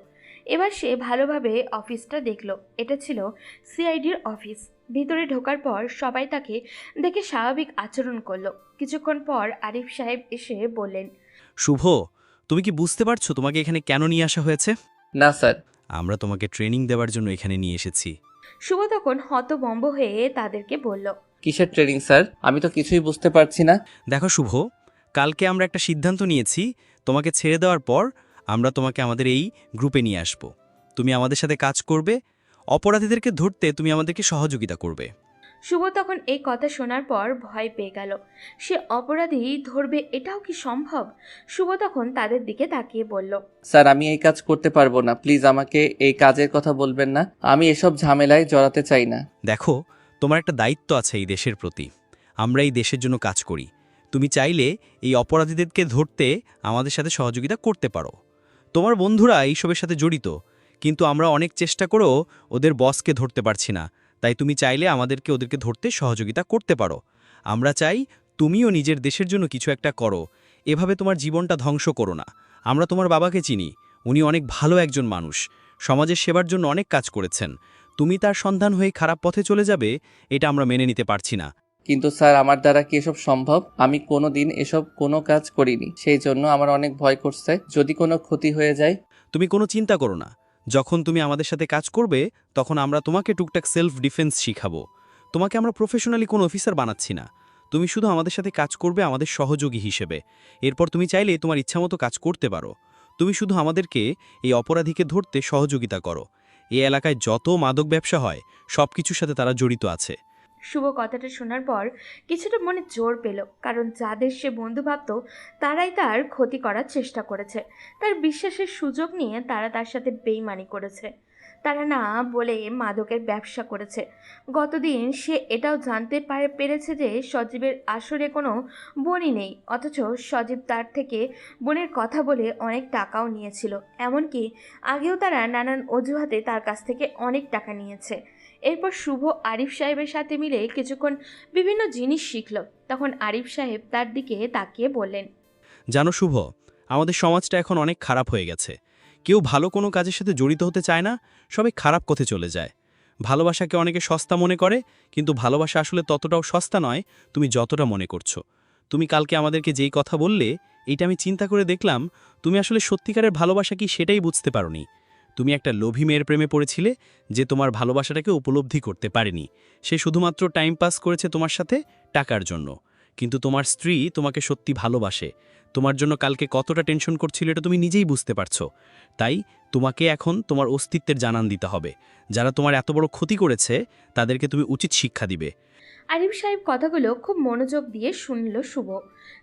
এবার সে ভালোভাবে অফিসটা দেখল। এটা ছিল সিআইডির অফিস। ভিতরে ঢোকার পর সবাই তাকে দেখে স্বাভাবিক আচরণ করলো। কিছুক্ষণ পর আরিফ সাহেব এসে বললেন, শুভ, তুমি কি বুঝতে পারছো তোমাকে এখানে কেন নিয়ে আসা হয়েছে? না স্যার। আমরা তোমাকে ট্রেনিং দেওয়ার জন্য এখানে নিয়ে এসেছি। শুভ তখন হতভম্ব হয়ে তাদেরকে বলল, কিসের ট্রেনিং স্যার? আমি তো কিছুই বুঝতে পারছি না। দেখো শুভ, কালকে আমরা একটা সিদ্ধান্ত নিয়েছি, তোমাকে ছেড়ে দেওয়ার পর আমরা তোমাকে আমাদের এই গ্রুপে নিয়ে আসব। তুমি আমাদের সাথে কাজ করবে, অপরাধীদেরকে ধরতে তুমি আমাদেরকে সহযোগিতা করবে। শুভ তখন এই কথা শোনার পর ভয় পেয়ে গেল। সে অপরাধী ধরবে, এটাও কি সম্ভব? শুভ তখন তাদের দিকে তাকিয়ে বলল, স্যার, আমি এই কাজ করতে পারবো না। প্লিজ আমাকে এই কাজের কথা বলবেন না। আমি এসব ঝামেলায় জড়াতে চাই না। দেখো, তোমার একটা দায়িত্ব আছে এই দেশের প্রতি। আমরা এই দেশের জন্য কাজ করি। তুমি চাইলে এই অপরাধীদেরকে ধরতে আমাদের সাথে সহযোগিতা করতে পারো। তোমার বন্ধুরা এইসবের সাথে জড়িত, কিন্তু আমরা অনেক চেষ্টা করেও ওদের বসকে ধরতে পারছি না। তাই তুমি চাইলে আমাদেরকে ওদেরকে ধরতে সহযোগিতা করতে পারো। আমরা চাই তুমিও নিজের দেশের জন্য কিছু একটা করো। এভাবে তোমার জীবনটা ধ্বংস করো না। আমরা তোমার বাবাকে চিনি, উনি অনেক ভালো একজন মানুষ, সমাজের সেবার জন্য অনেক কাজ করেছেন। তুমি তার সন্ধান হয়ে খারাপ পথে চলে যাবে, এটা আমরা মেনে নিতে পারছি না। কিন্তু স্যার, আমার দ্বারা কি এসব সম্ভব? আমি কোনো দিন এসব কোনো কাজ করিনি, সেই জন্য আমার অনেক ভয় করছে যদি কোনো ক্ষতি হয়ে যায়। তুমি কোনো চিন্তা করো না। যখন তুমি আমাদের সাথে কাজ করবে তখন আমরা তোমাকে টুকটাক সেলফ ডিফেন্স শিখাবো। তোমাকে আমরা প্রফেশনালি কোনো অফিসার বানাচ্ছি না। তুমি শুধু আমাদের সাথে কাজ করবে আমাদের সহযোগী হিসেবে। এরপর তুমি চাইলে তোমার ইচ্ছামতো কাজ করতে পারো। তুমি শুধু আমাদেরকে এই অপরাধীকে ধরতে সহযোগিতা করো। এই এলাকায় যত মাদক ব্যবসা হয় সব কিছুর সাথে তারা জড়িত আছে। শুভ কথাটা শোনার পর কিছুটা মনে জোর পেল, কারণ যাদের সে বন্ধু ভাবত তারাই তার ক্ষতি করার চেষ্টা করেছে। তার বিশ্বাসের সুযোগ নিয়ে তারা তার সাথে বেইমানি করেছে। তারা না বলে মাদকের ব্যবসা করেছে। গতদিন সে এটাও জানতে পেরেছে যে সজীবের আসলে কোনো বোনই নেই, অথচ সজীব তার থেকে বোনের কথা বলে অনেক টাকাও নিয়েছিল। এমনকি আগেও তারা নানান অজুহাতে তার কাছ থেকে অনেক টাকা নিয়েছে। এরপর শুভ আরিফ সাহেবের সাথে মিলে কিছুক্ষণ বিভিন্ন জিনিস শিখল। তখন আরিফ সাহেব তার দিকে তাকিয়ে বললেন, জানো শুভ, আমাদের সমাজটা এখন অনেক খারাপ হয়ে গেছে। কেউ ভালো কোনো কাজের সাথে জড়িত হতে চায় না, সবাই খারাপ পথে চলে যায়। ভালোবাসাকে অনেকে সস্তা মনে করে, কিন্তু ভালোবাসা আসলে ততটাও সস্তা নয় তুমি যতটা মনে করছো। তুমি কালকে আমাদেরকে যেই কথা বললে, এইটা আমি চিন্তা করে দেখলাম তুমি আসলে সত্যিকারের ভালোবাসা কি সেটাই বুঝতে পারোনি। তুমি একটা লোভী মেয়ের প্রেমে পড়েছিলে যে তোমার ভালোবাসাটাকে উপলব্ধি করতে পারেনি। সে শুধুমাত্র টাইম পাস করেছে তোমার সাথে টাকার জন্য। কিন্তু তোমার স্ত্রী তোমাকে সত্যি ভালোবাসে। তোমার জন্য কালকে কতটা টেনশন করছিল এটা তুমি নিজেই বুঝতে পারছো। তাই তোমাকে এখন তোমার অস্তিত্বের জানান দিতে হবে। যারা তোমার এত বড় ক্ষতি করেছে তাদেরকে তুমি উচিত শিক্ষা দিবে। আরিফ সাহেব কথাগুলো খুব মনোযোগ দিয়ে শুনল শুভ।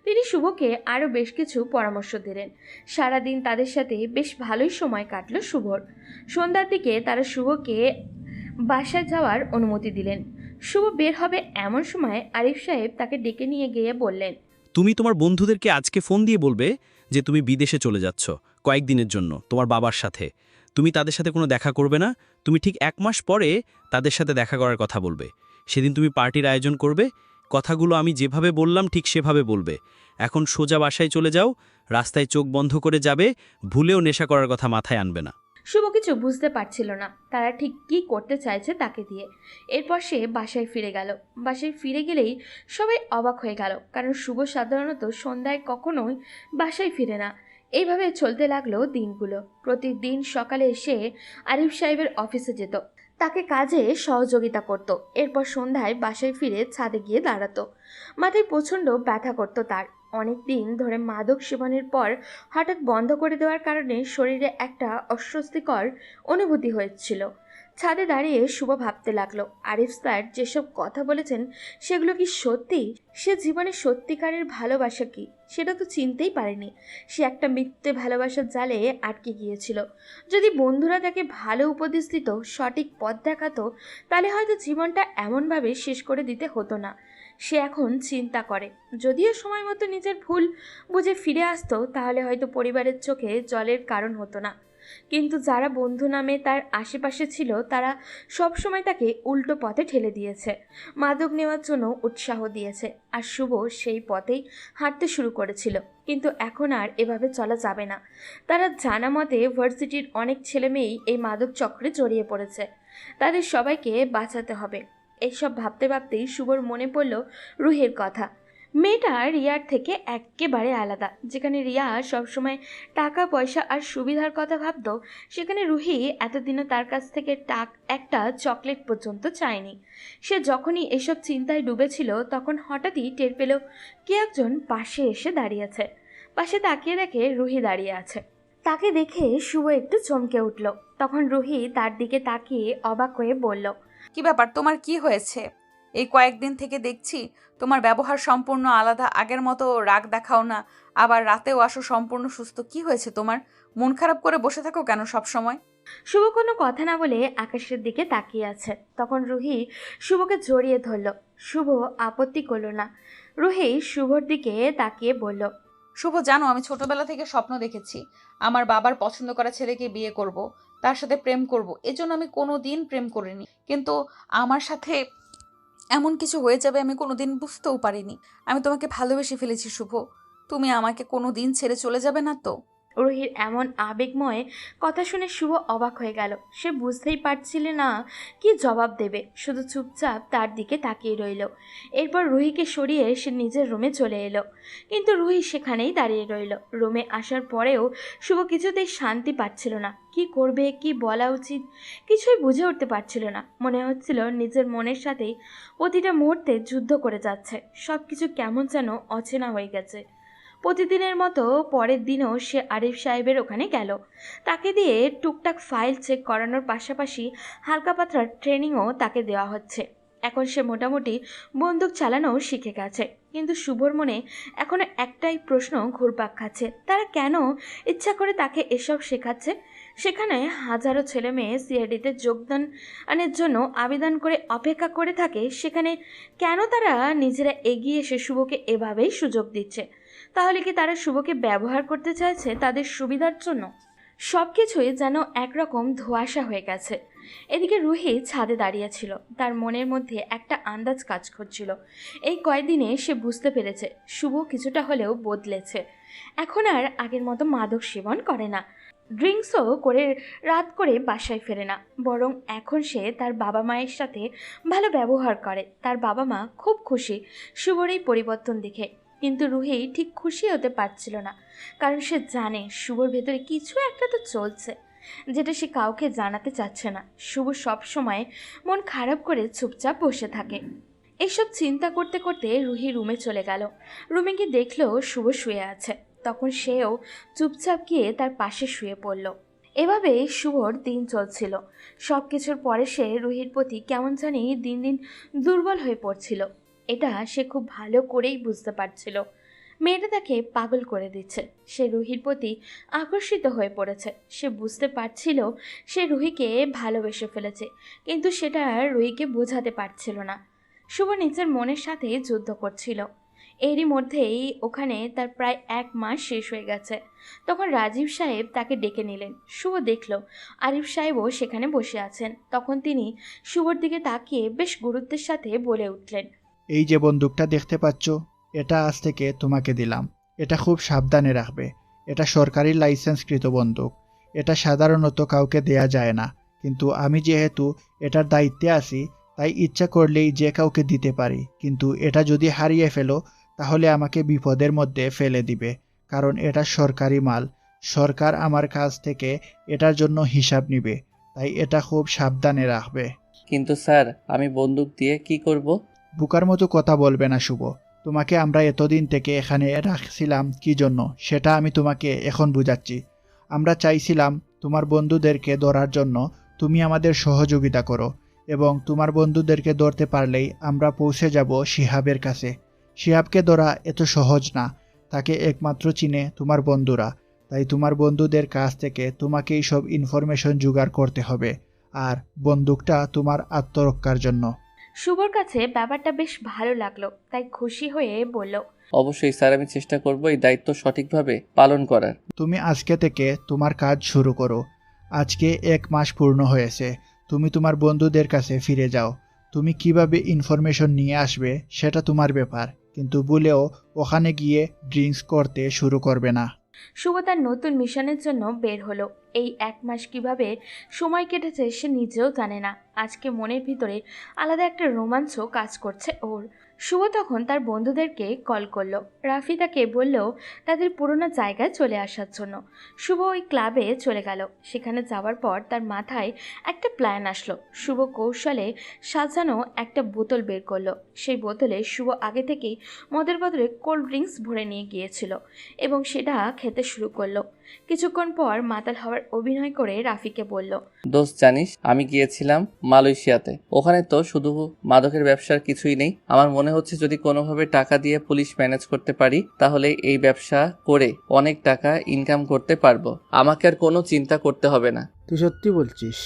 তিনি শুভকে আরও বেশ কিছু পরামর্শ দিলেন। সারাদিন তাদের সাথে বেশ ভালোই সময় কাটল শুভর। সন্ধ্যার দিকে তারা শুভকে বাসায় যাওয়ার অনুমতি দিলেন। শুভ বের হবে এমন সময় আরিফ সাহেব তাকে ডেকে নিয়ে গিয়ে বললেন, তুমি তোমার বন্ধুদেরকে আজকে ফোন দিয়ে বলবে যে তুমি বিদেশে চলে যাচ্ছ কয়েকদিনের জন্য তোমার বাবার সাথে। তুমি তাদের সাথে কোনো দেখা করবে না। তুমি ঠিক 1 মাস পরে তাদের সাথে দেখা করার কথা বলবে। সেদিন তুমি পার্টির আয়োজন করবে। কথাগুলো আমি যেভাবে বললাম ঠিক সেভাবে বলবে। এখন সোজা বাসায় চলে যাও, রাস্তায় চোখ বন্ধ করে যাবে, ভুলেও নেশা করার কথা মাথায় আনবে না। শুভ কিছু বুঝতে পারছিল না তারা ঠিক কী করতে চাইছে তাকে দিয়ে। এরপর সে বাসায় ফিরে গেল। বাসায় ফিরে গেলেই সবাই অবাক হয়ে গেল, কারণ শুভ সাধারণত সন্ধ্যায় কখনোই বাসায় ফিরে না। এইভাবে চলতে লাগলো দিনগুলো। প্রতিদিন সকালে এসে আরিফ সাহেবের অফিসে যেত, তাকে কাজে সহযোগিতা করত। এরপর সন্ধ্যায় বাসায় ফিরে ছাদে গিয়ে দাঁড়াতো। মাথায় প্রচণ্ড ব্যথা করতো তার। অনেক দিন ধরে মাদক সেবনের পর হঠাৎ বন্ধ করে দেওয়ার কারণে শরীরে একটা অস্বস্তিকর অনুভূতি হয়েছিল। ছাদে দাঁড়িয়ে শুভ ভাবতে লাগলো, আরিফ স্যার যেসব কথা বলেছেন সেগুলো কি সত্যি? সে জীবনে সত্যিকারের ভালোবাসা কি সেটা তো চিনতেই পারেনি। সে একটা মিথ্যে ভালোবাসার জালে আটকে গিয়েছিল। যদি বন্ধুরা তাকে ভালো উপদেশ দিত, সঠিক পথ দেখাতো, তাহলে হয়তো জীবনটা এমনভাবে শেষ করে দিতে হতো না। সে এখন চিন্তা করে, যদিও সময় মতো নিজের ভুল বুঝে ফিরে আসতো তাহলে হয়তো পরিবারের চোখে জলের কারণ হতো না। কিন্তু যারা বন্ধু নামে তার আশেপাশে ছিল তারা সবসময় তাকে উল্টো পথে ঠেলে দিয়েছে, মাদক নেওয়ার জন্য উৎসাহ দিয়েছে। আর শুভ সেই পথেই হাঁটতে শুরু করেছিল। কিন্তু এখন আর এভাবে চলা যাবে না। তারা জানা মতে ভার্সিটির অনেক ছেলেমেয়েই এই মাদক চক্রে জড়িয়ে পড়েছে, তাদের সবাইকে বাঁচাতে হবে। এইসব ভাবতে ভাবতেই শুভর মনে পড়ল রুহির কথা। মেয়েটা রিয়ার থেকে একেবারে আলাদা। যেখানে রিয়া সবসময় টাকা পয়সা আর সুবিধার কথা ভাবতো, সেখানে রুহি এতদিনও তার কাছ থেকে একটা চকলেট পর্যন্ত চায়নি। সে যখনই এসব চিন্তায় ডুবেছিল তখন হঠাৎই টের পেল কে একজন পাশে এসে দাঁড়িয়েছে। পাশে তাকিয়ে দেখে রুহি দাঁড়িয়ে আছে। তাকে দেখে শুভ একটু চমকে উঠল। তখন রুহি তার দিকে তাকিয়ে অবাক হয়ে বলল, কি ব্যাপার, তোমার কি হয়েছে? এই কয়েকদিন থেকে দেখছি তোমার ব্যবহার সম্পূর্ণ আলাদা। আগের মতো রাগ দেখাও না, আবার রাতেও আসো সম্পূর্ণ সুস্থ। কি হয়েছে তোমার? মন খারাপ করে বসে থাকো কেন সব সময়? শুভ কোনো কথা না বলে আকাশের দিকে তাকিয়ে আছে। তখন রুহি শুভকে জড়িয়ে ধরল। শুভ আপত্তি করল না। রুহি শুভর দিকে তাকিয়ে বলল, শুভ, জানো আমি ছোটবেলা থেকে স্বপ্ন দেখেছি আমার বাবার পছন্দ করা ছেলেকে বিয়ে করব, তার সাথে প্রেম করব। এজন্য আমি কোনোদিন প্রেম করিনি, কিন্তু আমার সাথে এমন কিছু হয়ে যাবে আমি কোনোদিন বুঝতেও পারিনি। আমি তোমাকে ভালোবেসে ফেলেছি শুভ। তুমি আমাকে কোনোদিন ছেড়ে চলে যাবে না তো? রুহির এমন আবেগময় কথা শুনে শুভ অবাক হয়ে গেল। সে বুঝতেই পারছিল না কি জবাব দেবে, শুধু চুপচাপ তার দিকে তাকিয়ে রইল। এরপর রুহিকে সরিয়ে সে নিজের রুমে চলে এলো। কিন্তু রুহি সেখানেই দাঁড়িয়ে রইল। রুমে আসার পরেও শুভ কিছুতেই শান্তি পাচ্ছিল না। কি করবে, কি বলা উচিত, কিছুই বুঝে উঠতে পারছিল না। মনে হচ্ছিল নিজের মনের সাথেই প্রতিটা মুহূর্তে যুদ্ধ করে যাচ্ছে। সব কিছু কেমন যেন অচেনা হয়ে গেছে। প্রতিদিনের মতো পরের দিনও সে আরিফ সাহেবের ওখানে গেল। তাকে দিয়ে টুকটাক ফাইল চেক করানোর পাশাপাশি হালকা পাতলার ট্রেনিংও তাকে দেওয়া হচ্ছে। এখন সে মোটামুটি বন্দুক চালানোও শিখে গেছে। কিন্তু শুভর মনে এখনো একটাই প্রশ্ন ঘুরপাক খাচ্ছে, তারা কেন ইচ্ছা করে তাকে এসব শেখাচ্ছে? সেখানে হাজারো ছেলে মেয়ে সিআইডিতে যোগদানের জন্য আবেদন করে অপেক্ষা করে থাকে, সেখানে কেন তারা নিজেরা এগিয়ে এসে শুভকে এভাবেই সুযোগ দিচ্ছে? তাহলে কি তারা শুভকে ব্যবহার করতে চাইছে তাদের সুবিধার জন্য? সব কিছুই যেন একরকম ধোঁয়াশা হয়ে গেছে। এদিকে রুহি ছাদে দাঁড়িয়েছিল। তার মনের মধ্যে একটা আন্দাজ কাজ করছিল। এই কয়েকদিনে সে বুঝতে পেরেছে শুভ কিছুটা হলেও বদলেছে। এখন আর আগের মতো মাদক সেবন করে না, ড্রিঙ্কসও করে রাত করে বাসায় ফেরে না। বরং এখন সে তার বাবা মায়ের সাথে ভালো ব্যবহার করে। তার বাবা মা খুব খুশি শুভর এই পরিবর্তন দেখে। কিন্তু রুহি ঠিক খুশি হতে পারছিল না, কারণ সে জানে শুভর ভেতরে কিছু একটা তো চলছে, যেটা সে কাউকে জানাতে চাচ্ছে না। শুভ সব সময় মন খারাপ করে চুপচাপ বসে থাকে। এইসব চিন্তা করতে করতে রুহি রুমে চলে গেল। রুমে গিয়ে দেখলো শুভ শুয়ে আছে। তখন সেও চুপচাপ গিয়ে তার পাশে শুয়ে পড়ল। এভাবে শুভর দিন চলছিল। সব কিছুর পরে সে রুহির প্রতি কেমন জানি দিন দিন দুর্বল হয়ে পড়ছিল। এটা সে খুব ভালো করেই বুঝতে পারছিল। মেয়েটা তাকে পাগল করে দিচ্ছে। সে রুহির প্রতি আকর্ষিত হয়ে পড়েছে। সে বুঝতে পারছিল সে রুহিকে ভালোবেসে ফেলেছে, কিন্তু সেটা রুহিকে বোঝাতে পারছিল না। শুভ নিজের মনের সাথে যুদ্ধ করছিল। এরই মধ্যেই ওখানে তার প্রায় 1 মাস শেষ হয়ে গেছে। তখন রাজীব সাহেব তাকে ডেকে নিলেন। শুভ দেখল আরিফ সাহেবও সেখানে বসে আছেন। তখন তিনি শুভর দিকে তাকিয়ে বেশ গুরুত্বের সাথে বলে উঠলেন, এই যে বন্দুকটা দেখতে পাচ্ছ, এটা আজ থেকে তোমাকে দিলাম। এটা খুব সাবধানে রাখবে। এটা সরকারি লাইসেন্সকৃত বন্দুক। এটা সাধারণত কাউকে দেয়া যায় না, কিন্তু আমি যেহেতু এটার দায়িত্বে আছি তাই ইচ্ছা করলেই যে কাউকে দিতে পারি। কিন্তু এটা যদি হারিয়ে ফেলো তাহলে আমাকে বিপদের মধ্যে ফেলে দিবে, কারণ এটা সরকারি মাল। সরকার আমার কাছ থেকে এটার জন্য হিসাব নিবে, তাই এটা খুব সাবধানে রাখবে। কিন্তু স্যার আমি বন্দুক দিয়ে কি করব? বুকার মতো কথা বলবে না শুভ। তোমাকে আমরা এতদিন থেকে এখানে রাখছিলাম কি জন্য সেটা আমি তোমাকে এখন বুঝাচ্ছি। আমরা চাইছিলাম তোমার বন্ধুদেরকে ধরার জন্য তুমি আমাদের সহযোগিতা করো, এবং তোমার বন্ধুদেরকে ধরতে পারলেই আমরা পৌঁছে যাব শিহাবের কাছে। শিহাবকে ধরা এত সহজ না, তাকে একমাত্র চিনে তোমার বন্ধুরা। তাই তোমার বন্ধুদের কাছ থেকে তোমাকেই সব ইনফরমেশন জোগাড় করতে হবে, আর বন্দুকটা তোমার আত্মরক্ষার জন্য। শুভর কাছে ব্যাপারটা বেশ ভালো লাগলো, তাই খুশি হয়ে বলল, অবশ্যই স্যার, আমি চেষ্টা করব এই দায়িত্ব সঠিকভাবে পালন করার। তুমি আজকে থেকে তোমার কাজ শুরু করো। আজকে 1 মাস পূর্ণ হয়েছে। তুমি তোমার বন্ধুদের কাছে ফিরে যাও। তুমি কিভাবে ইনফরমেশন নিয়ে আসবে সেটা তোমার ব্যাপার, কিন্তু ভুলেও ওখানে গিয়ে ড্রিঙ্কস করতে শুরু করবে না। শুভ তার নতুন মিশনের জন্য বের হলো। এই 1 মাস কিভাবে সময় কেটেছে সে নিজেও জানে না। আজকে মনের ভিতরে আলাদা একটা রোমাঞ্চ কাজ করছে ওর। শুভ তখন তার বন্ধুদেরকে কল করলো। রাফি তাকে বলল তাদের পুরোনো জায়গায় চলে আসার জন্য। শুভ ওই ক্লাবে চলে গেল। সেখানে যাওয়ার পর তার মাথায় একটা প্ল্যান আসলো। শুভ কৌশলে সাজানো একটা বোতল বের করলো। সেই বোতলে শুভ আগে থেকেই মদের বদলে কোল্ড ড্রিঙ্কস ভরে নিয়ে গিয়েছিল এবং সেটা খেতে শুরু করলো। কিছুক্ষণ পর মাতাল হওয়ার অভিনয় করে রাফিকে বলল, দোস্ত জানিস আমি গিয়েছিলাম মালয়েশিয়াতে। ওখানে তো শুধু মাদকের ব্যবসার কিছুই নেই। আমার মনে হচ্ছে যদি কোনোভাবে টাকা দিয়ে পুলিশ ম্যানেজ করতে পারি তাহলে এই ব্যবসা করে অনেক টাকা ইনকাম করতে পারবো। আমাকে আর কোনো চিন্তা করতে হবে না। তুই সত্যি বলছিস?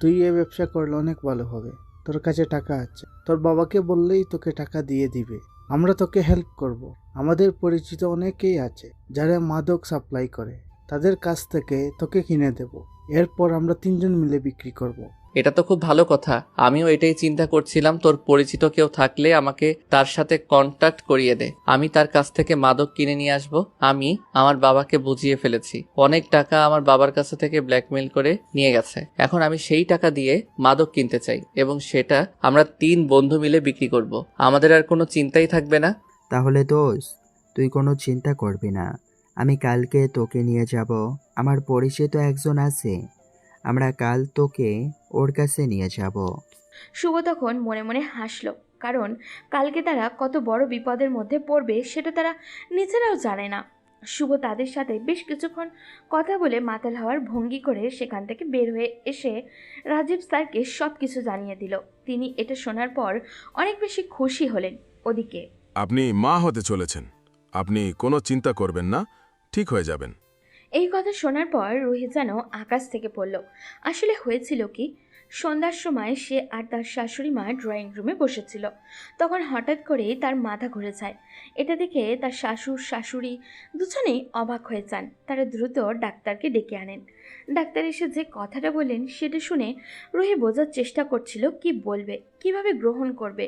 তুই এই ব্যবসা করলে অনেক ভালো হবে। তোর কাছে টাকা আছে, তোর বাবাকে বললেই তোকে টাকা দিয়ে দিবে। আমরা তোকে হেল্প করব। আমাদের পরিচিত অনেকেই আছে যারা মাদক সাপ্লাই করে, তাদের কাছ থেকে তোকে কিনে দেব। এরপর আমরা 3 জন মিলে বিক্রি করব। এটা তো খুব ভালো কথা। আমিও এটাই চিন্তা করছিলাম, তোর পরিচিত কেউ থাকলে আমাকে তার সাথে কন্ট্যাক্ট করিয়ে দে। আমি তার কাছ থেকে মাদক কিনে নিয়ে আসব। আমি আমার বাবাকে বুঝিয়ে ফেলেছি। অনেক টাকা আমার বাবার কাছে থেকে ব্ল্যাকমেল করে নিয়ে গেছে। এখন আমি সেই টাকা দিয়ে মাদক কিনতে চাই এবং সেটা আমরা 3 বন্ধু মিলে বিক্রি করব। আমাদের আর কোনো চিন্তাই থাকবে না। তাহলে দোস্ত, তুই কোনো চিন্তা করবি না। আমি কালকে তোকে নিয়ে যাব। আমার পরিচিত একজন আছে, আমরা কাল তোকে ওর কাছে নিয়ে যাব। শুভ তখন মনে মনে হাসলো, কারণ কালকে তারা কত বড় বিপদের মধ্যে পড়বে সেটা তারা নিজেরাও জানে না। শুভ তাদের সাথে বেশ কিছুক্ষণ কথা বলে মাতাল হওয়ার ভঙ্গি করে সেখান থেকে বের হয়ে এসে রাজীব স্যারকে সব কিছু জানিয়ে দিল। তিনি এটা শোনার পর অনেক বেশি খুশি হলেন। ওদিকে আপনি মা হতে চলেছেন, আপনি কোনো চিন্তা করবেন না, ঠিক হয়ে যাবেন। এই কথা শোনার পর রুহি যেন আকাশ থেকে পড়ল। আসলে হয়েছিল কি, সন্ধ্যার সময় সে আর তার শাশুড়ি মা ড্রয়িং রুমে বসেছিল। তখন হঠাৎ করেই তার মাথা ঘুরে যায়। এটা দেখে তার শ্বশুর শাশুড়ি দুজনেই অবাক হয়ে যান। তারা দ্রুত ডাক্তারকে ডেকে আনেন। ডাক্তার এসে যে কথাটা বললেন সেটা শুনে রুহি বোঝার চেষ্টা করছিল কি বলবে, কিভাবে গ্রহণ করবে।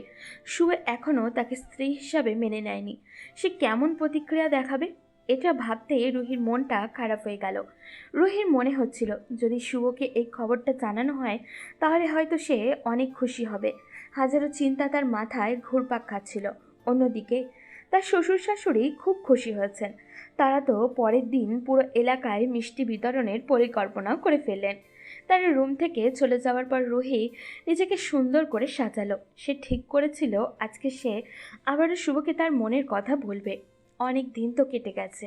শুভ এখনও তাকে স্ত্রী হিসাবে মেনে নেয়নি। সে কেমন প্রতিক্রিয়া দেখাবে, এটা ভাবতে রুহির মনটা খারাপ হয়ে গেল। রুহির মনে হচ্ছিল যদি শুভকে এই খবরটা জানানো হয় তাহলে হয়তো সে অনেক খুশি হবে। হাজারো চিন্তা তার মাথায় ঘুরপাক খাচ্ছিল। অন্যদিকে তার শ্বশুর শাশুড়ি খুব খুশি হয়েছেন। তারা তো পরের দিন পুরো এলাকায় মিষ্টি বিতরণের পরিকল্পনা করে ফেললেন। তার রুম থেকে চলে যাওয়ার পর রুহি নিজেকে সুন্দর করে সাজালো। সে ঠিক করেছিল আজকে সে আবারও শুভকে তার মনের কথা বলবে। অনেক দিন তো কেটে গেছে,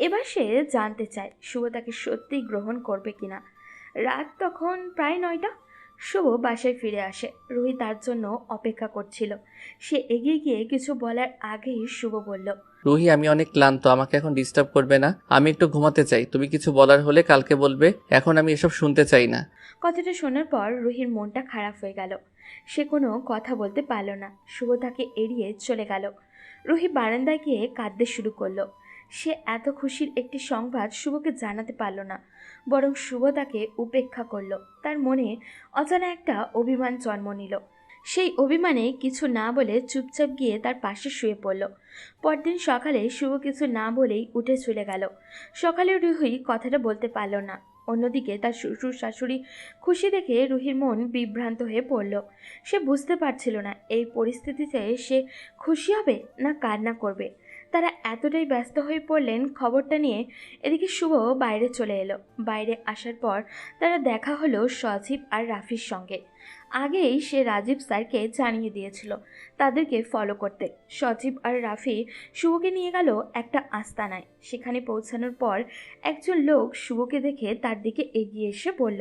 এবার সে জানতে চায় শুভ তাকে সত্যিই গ্রহণ করবে কিনা। রাত তখন প্রায় 9টা। শুভ বাসায় ফিরে আসে। রুহি তার জন্য অপেক্ষা করছিল। সে এগিয়ে গিয়ে কিছু বলার আগেই শুভ বলল, রুহি আমি অনেক ক্লান্ত, আমাকে এখন ডিস্টার্ব করবে না। আমি একটু ঘুমাতে চাই। তুমি কিছু বলার হলে কালকে বলবে, এখন আমি এসব শুনতে চাই না। কথাটা শোনার পর রুহির মনটা খারাপ হয়ে গেল। সে কোনো কথা বলতে পারল না। শুভ তাকে এড়িয়ে চলে গেল। রুহি বারান্দায় গিয়ে কাঁদতে শুরু করলো। সে এত খুশির একটি সংবাদ শুভকে জানাতে পারল না, বরং শুভ তাকে উপেক্ষা করল। তার মনে অজানা একটা অভিমান জন্ম নিল। সেই অভিমানে কিছু না বলে চুপচাপ গিয়ে তার পাশে শুয়ে পড়ল। পরদিন সকালে শুভ কিছু না বলেই উঠে চলে গেল। সকালে রুহি কথাটা বলতে পারল না। অন্যদিকে তার শ্বশুর শাশুড়ি খুশি দেখে রুহির মন বিভ্রান্ত হয়ে পড়ল। সে বুঝতে পারছিল না এই পরিস্থিতিতে সে খুশি হবে না কান্না করবে। তারা এতটাই ব্যস্ত হয়ে পড়লেন খবরটা নিয়ে। এদিকে শুভ বাইরে চলে এলো। বাইরে আসার পর তারা দেখা হলো সজীব আর রাফির সঙ্গে। আগেই সে রাজীব স্যারকে জানিয়ে দিয়েছিল তাদেরকে ফলো করতে। সজীব আর রাফি শুভকে নিয়ে গেল একটা আস্তানায়। সেখানে পৌঁছানোর পর একজন লোক শুভকে দেখে তার দিকে এগিয়ে এসে বলল,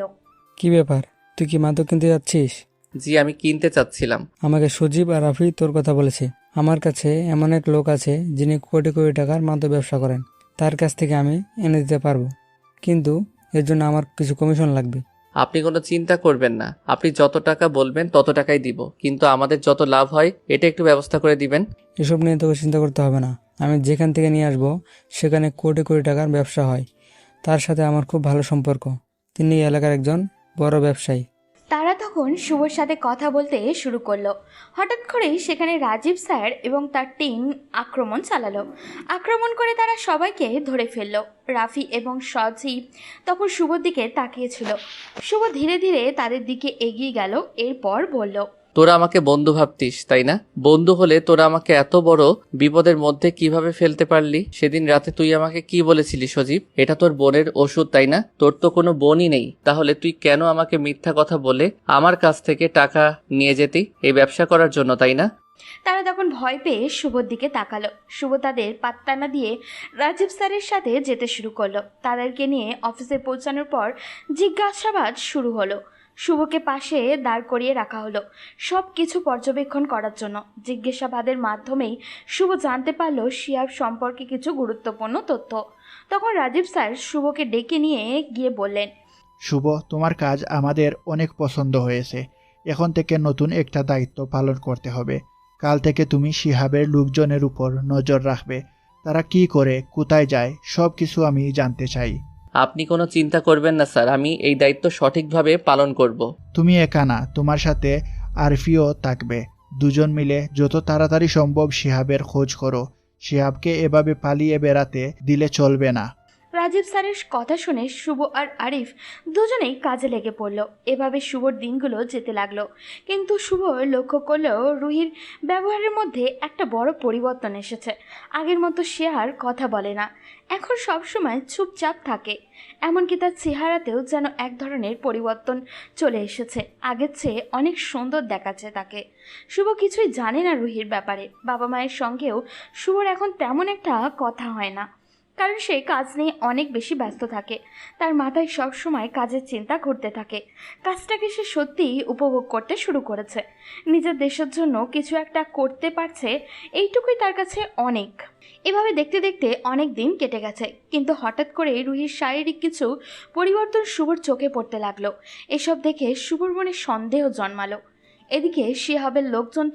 কি ব্যাপার, তুই কি মাদক কিনতে যাচ্ছিস? জি, আমি কিনতে চাচ্ছিলাম। আমাকে সজীব আর রাফি তোর কথা বলেছে। আমার কাছে এমন এক লোক আছে যিনি কোটি কোটি টাকার মাদক ব্যবসা করেন। তার কাছ থেকে আমি এনে দিতে পারবো, কিন্তু এর জন্য আমার কিছু কমিশন লাগবে। আপনি কোনো চিন্তা করবেন না, আপনি যত টাকা বলবেন তত টাকাই দিব, কিন্তু আমাদের যত লাভ হয় এটা একটু ব্যবস্থা করে দিবেন। এসব নিয়ে তোকে চিন্তা করতে হবে না। আমি যেখান থেকে নিয়ে আসবো সেখানে কোটি কোটি টাকার ব্যবসা হয়। তার সাথে আমার খুব ভালো সম্পর্ক। তিনি এই এলাকার একজন বড় ব্যবসায়ী। তারা তখন শুভর সাথে কথা বলতে শুরু করলো। হঠাৎ করেই সেখানে রাজীব স্যার এবং তার টিম আক্রমণ চালালো। আক্রমণ করে তারা সবাইকে ধরে ফেললো। রাফি এবং সজীব তখন শুভর দিকে তাকিয়েছিল। শুভ ধীরে ধীরে তাদের দিকে এগিয়ে গেল। এরপর বলল, তোরা আমাকে বন্ধু ভাবতিস তাই না? বন্ধু হলে তোরা আমাকে এত বড় বিপদের মধ্যে কিভাবে ফেলতে পারলি? সেদিন রাতে তুই আমাকে কি বলেছিলি সজীব? এটা তোর বোনের ওষুধ তাই না? তোর তো কোনো বোনই নেই, তাহলে তুই কেন আমাকে মিথ্যা কথা বলে আমার কাছ থেকে টাকা নিয়ে যেতি এই ব্যবসা করার জন্য, তাই না? তারা তখন ভয় পেয়ে শুভর দিকে তাকালো। শুভ তাদের পাত্তা না দিয়ে রাজীব স্যারের সাথে যেতে শুরু করলো। তাদেরকে নিয়ে অফিসে পৌঁছানোর পর জিজ্ঞাসাবাদ শুরু হলো। শুভকে পাশে দাঁড় করিয়ে রাখা হলো সব কিছু পর্যবেক্ষণ করার জন্য। জিজ্ঞাসাবাদের মাধ্যমেই শুভ জানতে পারলো শিহাব সম্পর্কে কিছু গুরুত্বপূর্ণ তথ্য। তখন রাজীব স্যার শুভকে ডেকে নিয়ে গিয়ে বললেন, শুভ, তোমার কাজ আমাদের অনেক পছন্দ হয়েছে। এখন থেকে নতুন একটা দায়িত্ব পালন করতে হবে। কাল থেকে তুমি শিহাবের লোকজনের উপর নজর রাখবে। তারা কি করে, কোথায় যায়, সব কিছু আমি জানতে চাই। আপনি কোনো চিন্তা করবেন না স্যার, আমি এই দায়িত্ব সঠিকভাবে পালন করব। তুমি একা না, তোমার সাথে আরফিও থাকবে। দুজন মিলে যত তাড়াতাড়ি সম্ভব শিহাবের খোঁজ করো। শিহাবকে এভাবে পালিয়ে বেড়াতে দিলে চলবে না। রাজীব স্যারের কথা শুনে শুভ আর আরিফ দুজনেই কাজে লেগে পড়ল। এভাবে শুভর দিনগুলো যেতে লাগলো। কিন্তু শুভ লক্ষ্য করলো রুহির ব্যবহারের মধ্যে একটা বড় পরিবর্তন এসেছে। আগের মতো সে আর কথা বলে না, এখন সবসময় চুপচাপ থাকে। এমনকি তার চেহারাতেও যেন এক ধরনের পরিবর্তন চলে এসেছে। আগের চেয়ে অনেক সুন্দর দেখাচ্ছে তাকে। শুভ কিছুই জানে না রুহির ব্যাপারে। বাবা মায়ের সঙ্গেও শুভর এখন তেমন একটা কথা হয় না, কারণ সে কাজ নিয়ে অনেক বেশি ব্যস্ত থাকে। তার মাথায় সবসময় কাজের চিন্তা ঘুরতে থাকে। কাজটাকে সে সত্যিই উপভোগ করতে শুরু করেছে। নিজের দেশের জন্য কিছু একটা করতে পারছে, এইটুকুই তার কাছে অনেক। এভাবে দেখতে দেখতে অনেক দিন কেটে গেছে। কিন্তু হঠাৎ করে রুহির শারীরিক কিছু পরিবর্তন শুভর চোখে পড়তে লাগলো। এসব দেখে শুভর মনে সন্দেহ জন্মালো। এদিকে শিহাবের লোকজন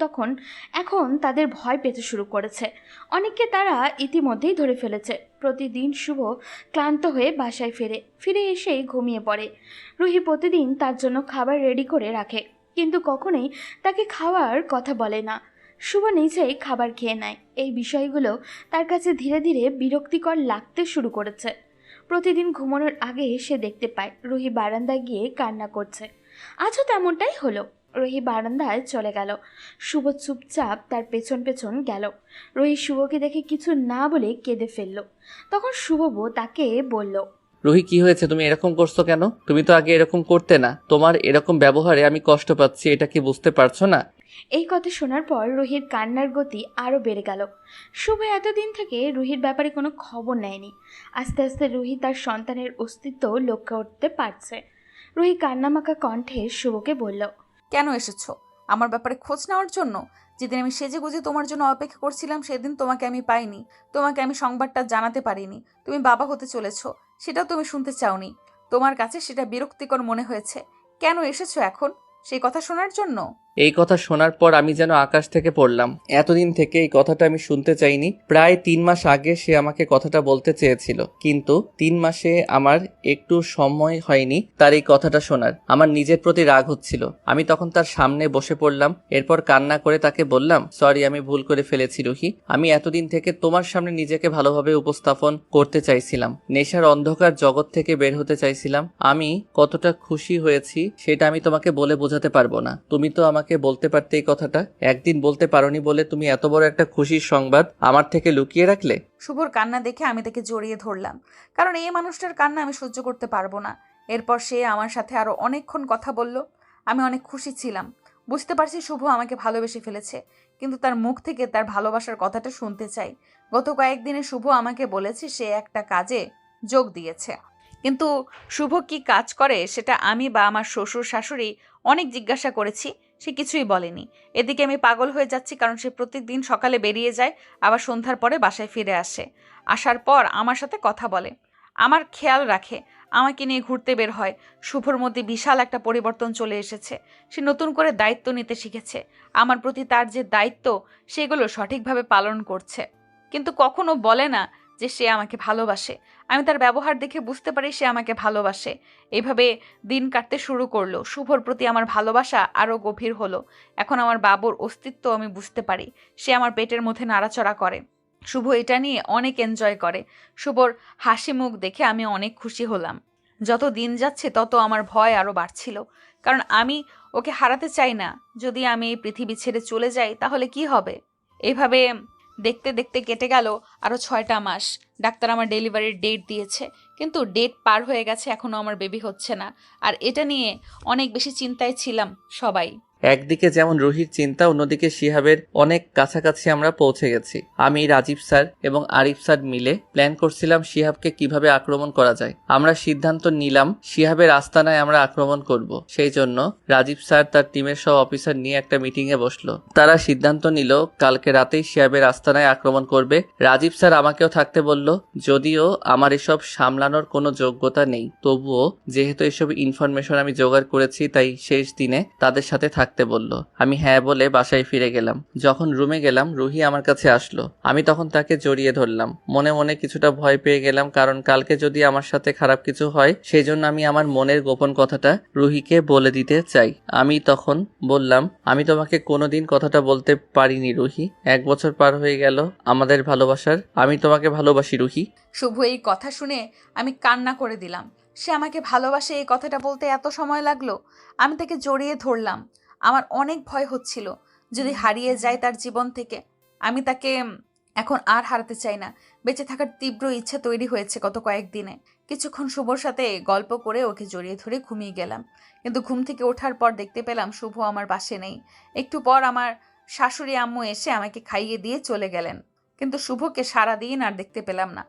এখন তাদের ভয় পেতে শুরু করেছে। অনেককে তারা ইতিমধ্যেই ধরে ফেলেছে। প্রতিদিন শুভ ক্লান্ত হয়ে বাসায় ফিরে এসেই ঘুমিয়ে পড়ে। রুহি প্রতিদিন তার জন্য খাবার রেডি করে রাখে, কিন্তু কখনোই তাকে খাওয়ার কথা বলে না। শুভ নিজেই খাবার খেয়ে নেয়। এই বিষয়গুলো তার কাছে ধীরে ধীরে বিরক্তিকর লাগতে শুরু করেছে। প্রতিদিন ঘুমানোর আগে সে দেখতে পায় রুহি বারান্দায় গিয়ে কান্না করছে। আজও তেমনটাই হলো। রুহি বারান্দায় চলে গেল। শুভ চুপচাপ তার পেছন পেছন গেল। রুহি শুভকে দেখে কিছু না বলে কেঁদে ফেলল। তখন শুভ তাকে বলল, রুহি, কি হয়েছে? তুমি এরকম করছো কেন? তুমি তো আগে এরকম করতে না। তোমার এরকম ব্যবহারে আমি কষ্ট পাচ্ছি, এটা কি বুঝতে পারছো না? এই কথা শোনার পর রুহির কান্নার গতি আরও বেড়ে গেল। শুভ এতদিন থেকে রুহির ব্যাপারে কোনো খবর নেয়নি। আস্তে আস্তে রুহি তার সন্তানের অস্তিত্ব লক্ষ্য করতে পারছে। রুহি কান্নামাখা কণ্ঠে শুভকে বলল, কেন এসেছো? আমার ব্যাপারে খোঁজ নেওয়ার জন্য? যেদিন আমি সেজেগুজে তোমার জন্য অপেক্ষা করছিলাম সেদিন তোমাকে আমি পাইনি। তোমাকে আমি সংবাদটা জানাতে পারিনি তুমি বাবা হতে চলেছো, সেটাও তুমি শুনতে চাওনি। তোমার কাছে সেটা বিরক্তিকর মনে হয়েছে। কেন এসেছো এখন? সেই কথা শোনার জন্য? এই কথা শোনার পর আমি যেন আকাশ থেকে পড়লাম। এতদিন থেকে এই কথাটা আমি শুনতে চাইনি। প্রায় 3 মাস আগে সে আমাকে কথাটা বলতে চেয়েছিল, কিন্তু 3 মাসে আমার একটু সময় হয়নি তার এই কথাটা শোনার। আমার নিজের প্রতি রাগ হচ্ছিল। আমি তখন তার সামনে বসে পড়লাম। এরপর কান্না করে তাকে বললাম, সরি, আমি ভুল করে ফেলেছি রুহি। আমি এতদিন থেকে তোমার সামনে নিজেকে ভালোভাবে উপস্থাপন করতে চাইছিলাম। নেশার অন্ধকার জগৎ থেকে বের হতে চাইছিলাম। আমি কতটা খুশি হয়েছি সেটা আমি তোমাকে বলে বোঝাতে পারবো না। তুমি তো আমাকে আমাকে বলতে পারতে এই কথাটা? একদিন বলতে পারোনি বলে তুমি এত বড় একটা খুশির সংবাদ আমার থেকে লুকিয়ে রাখলে? শুভর কান্না দেখে আমি তাকে জড়িয়ে ধরলাম, কারণ এই মানুষটার কান্না আমি সহ্য করতে পারবো না। এরপর সে আমার সাথে আরো অনেকক্ষণ কথা বলল। আমি অনেক খুশি ছিলাম। বুঝতে পারছি শুভ আমাকে ভালোবেসে ফেলেছে, কিন্তু তার মুখ থেকে তার ভালোবাসার কথাটা শুনতে চাই। গত কয়েকদিনে শুভ আমাকে বলেছে সে একটা কাজে যোগ দিয়েছে, কিন্তু শুভ কি কাজ করে সেটা আমি বা আমার শ্বশুর শাশুড়ি অনেক জিজ্ঞাসা করেছি, সে কিছুই বলেনি। এদিকে আমি পাগল হয়ে যাচ্ছি, কারণ সে প্রত্যেকদিন সকালে বেরিয়ে যায়, আবার সন্ধ্যার পরে বাসায় ফিরে আসে। আসার পর আমার সাথে কথা বলে, আমার খেয়াল রাখে, আমাকে নিয়ে ঘুরতে বের হয়। শুভর মধ্যে বিশাল একটা পরিবর্তন চলে এসেছে। সে নতুন করে দায়িত্ব নিতে শিখেছে। আমার প্রতি তার যে দায়িত্ব সেগুলো সঠিকভাবে পালন করছে, কিন্তু কখনো বলে না যে সে আমাকে ভালোবাসে। আমি তার ব্যবহার দেখে বুঝতে পারি সে আমাকে ভালোবাসে। এভাবে দিন কাটতে শুরু করলো। শুভর প্রতি আমার ভালোবাসা আরও গভীর হলো। এখন আমার বাবুর অস্তিত্ব আমি বুঝতে পারি। সে আমার পেটের মধ্যে নাড়াচড়া করে। শুভ এটা নিয়ে অনেক এনজয় করে। শুভর হাসি মুখ দেখে আমি অনেক খুশি হলাম। যত দিন যাচ্ছে তত আমার ভয় আরও বাড়ছিল, কারণ আমি ওকে হারাতে চাই না। যদি আমি এই পৃথিবী ছেড়ে চলে যাই তাহলে কি হবে? এভাবে দেখতে দেখতে কেটে গেল আরও 6টা মাস। ডাক্তার আমার ডেলিভারির ডেট দিয়েছে, কিন্তু ডেট পার হয়ে গেছে, এখনও আমার বেবি হচ্ছে না। আর এটা নিয়ে অনেক বেশি চিন্তায় ছিলাম সবাই। একদিকে যেমন রুহির চিন্তা, অন্যদিকে শিহাবের অনেক কাছাকাছি আমরা পৌঁছে গেছি। আমি, রাজীব স্যার এবং আরিফ স্যার মিলে প্ল্যান করছিলাম শিহাবকে কিভাবে আক্রমণ করা যায়। আমরা সিদ্ধান্ত নিলাম শিহাবের আস্তানায় আমরা আক্রমণ করব। সেই জন্য রাজীব স্যার তার টিমের সব অফিসার নিয়ে একটা মিটিংয়ে বসলো। তারা সিদ্ধান্ত নিল কালকে রাতেই শিহাবের আস্তানায় আক্রমণ করবে। রাজীব স্যার আমাকেও থাকতে বলল, যদিও আমার এসব সামলানোর কোনো যোগ্যতা নেই, তবুও যেহেতু এসব ইনফরমেশন আমি জোগাড় করেছি, তাই শেষ দিনে তাদের সাথে থাকতে বলল। আমি হ্যাঁ বলে বাসায় ফিরে গেলাম। যখন রুমে গেলাম রুহি আমার কাছে আসলো। আমি তখন তাকে জড়িয়ে ধরলাম। মনে মনে কিছুটা ভয় পেয়ে গেলাম, কারণ কালকে যদি আমার সাথে খারাপ কিছু হয় সেই জন্য আমি আমার মনের গোপন কথাটা রুহিকে বলে দিতে চাই। আমি তখন বললাম, আমি তোমাকে কোনোদিন কথাটা বলতে পারিনি রুহি। 1 বছর পার হয়ে গেল আমাদের ভালোবাসার। আমি তোমাকে ভালোবাসি রুহি। শুভ এই কথা শুনে আমি কান্না করে দিলাম। সে আমাকে ভালোবাসে এই কথাটা বলতে এত সময় লাগলো। আমি তাকে জড়িয়ে ধরলাম। আমার অনেক ভয় হচ্ছিল যদি হারিয়ে যায় তার জীবন থেকে। আমি তাকে এখন আর হারাতে চাই না। বেঁচে থাকার তীব্র ইচ্ছে তৈরি হয়েছে গত কয়েকদিনে। কিছুক্ষণ শুভর সাথে গল্প করে ওকে জড়িয়ে ধরে ঘুমিয়ে গেলাম, কিন্তু ঘুম থেকে ওঠার পর দেখতে পেলাম শুভ আমার পাশে নেই। একটু পর আমার শাশুড়ি আম্মু এসে আমাকে খাইয়ে দিয়ে চলে গেলেন, কিন্তু শুভকে সারাদিন আর দেখতে পেলাম না।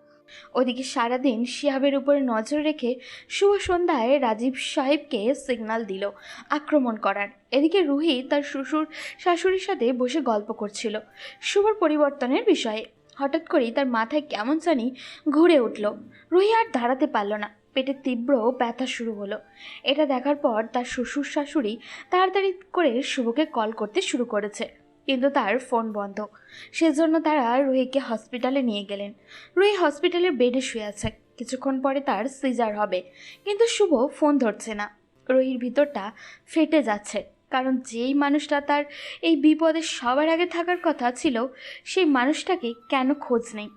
ওদিকে সারাদিন শিহাবের উপর নজর রেখে শুভ সন্ধ্যায় রাজীব সাহেবকে সিগন্যাল দিল আক্রমণ করার। এদিকে রুহি তার শ্বশুর শাশুড়ির সাথে বসে গল্প করছিল শুভর পরিবর্তনের বিষয়ে। হঠাৎ করেই তার মাথায় কেমন জানি ঘুরে উঠল। রুহি আর দাঁড়াতে পারল না, পেটে তীব্র ব্যথা শুরু হলো। এটা দেখার পর তার শ্বশুর শাশুড়ি তাড়াতাড়ি করে শুভকে কল করতে শুরু করেছে, কিন্তু তার ফোন বন্ধ। সেজন্য তারা রুহিকে হসপিটালে নিয়ে গেলেন। রুহি হসপিটালের বেডে শুয়ে আছে। কিছুক্ষণ পরে তার সিজার হবে, কিন্তু শুভ ফোন ধরছে না। রুহির ভিতরটা ফেটে যাচ্ছে, কারণ যেই মানুষটা তার এই বিপদে সবার আগে থাকার কথা ছিল সেই মানুষটাকে কেন খোঁজ নেই।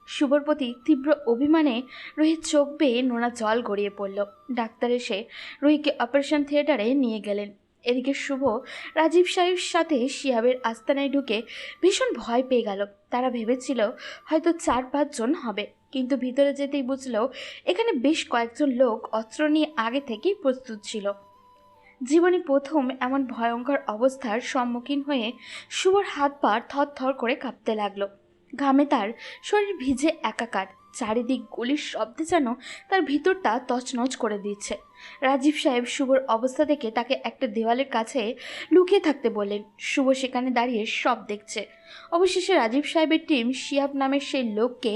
শুভর প্রতি তীব্র অভিমানে রুহির চোখ বেয়ে নোনা জল গড়িয়ে পড়ল। ডাক্তার এসে রুহিকে অপারেশন থিয়েটারে নিয়ে গেলেন। এদিকে শুভ রাজীব সাহেবের সাথে শিহাবের আস্তানায় ঢুকে ভীষণ ভয় পেয়ে গেল। তারা ভেবেছিল হয়তো 4-5 জন হবে, কিন্তু ভিতরে যেতেই বুঝলো এখানে বেশ কয়েকজন লোক অস্ত্র নিয়ে আগে থেকেই প্রস্তুত ছিল। জীবনে প্রথম এমন ভয়ঙ্কর অবস্থার সম্মুখীন হয়ে শুভর হাত পা থরথর করে কাঁপতে লাগলো। ঘামে তার শরীর ভিজে একাকার। চারিদিক গুলির শব্দে যেন তার ভিতরটা তছনছ করে দিচ্ছে। রাজীব সাহেব শুভর অবস্থা দেখে তাকে একটা দেওয়ালের কাছে লুকিয়ে থাকতে বললেন। শুভ সেখানে দাঁড়িয়ে সব দেখছে। অবশেষে রাজীব সাহেবের টিম শিহাব নামের সেই লোককে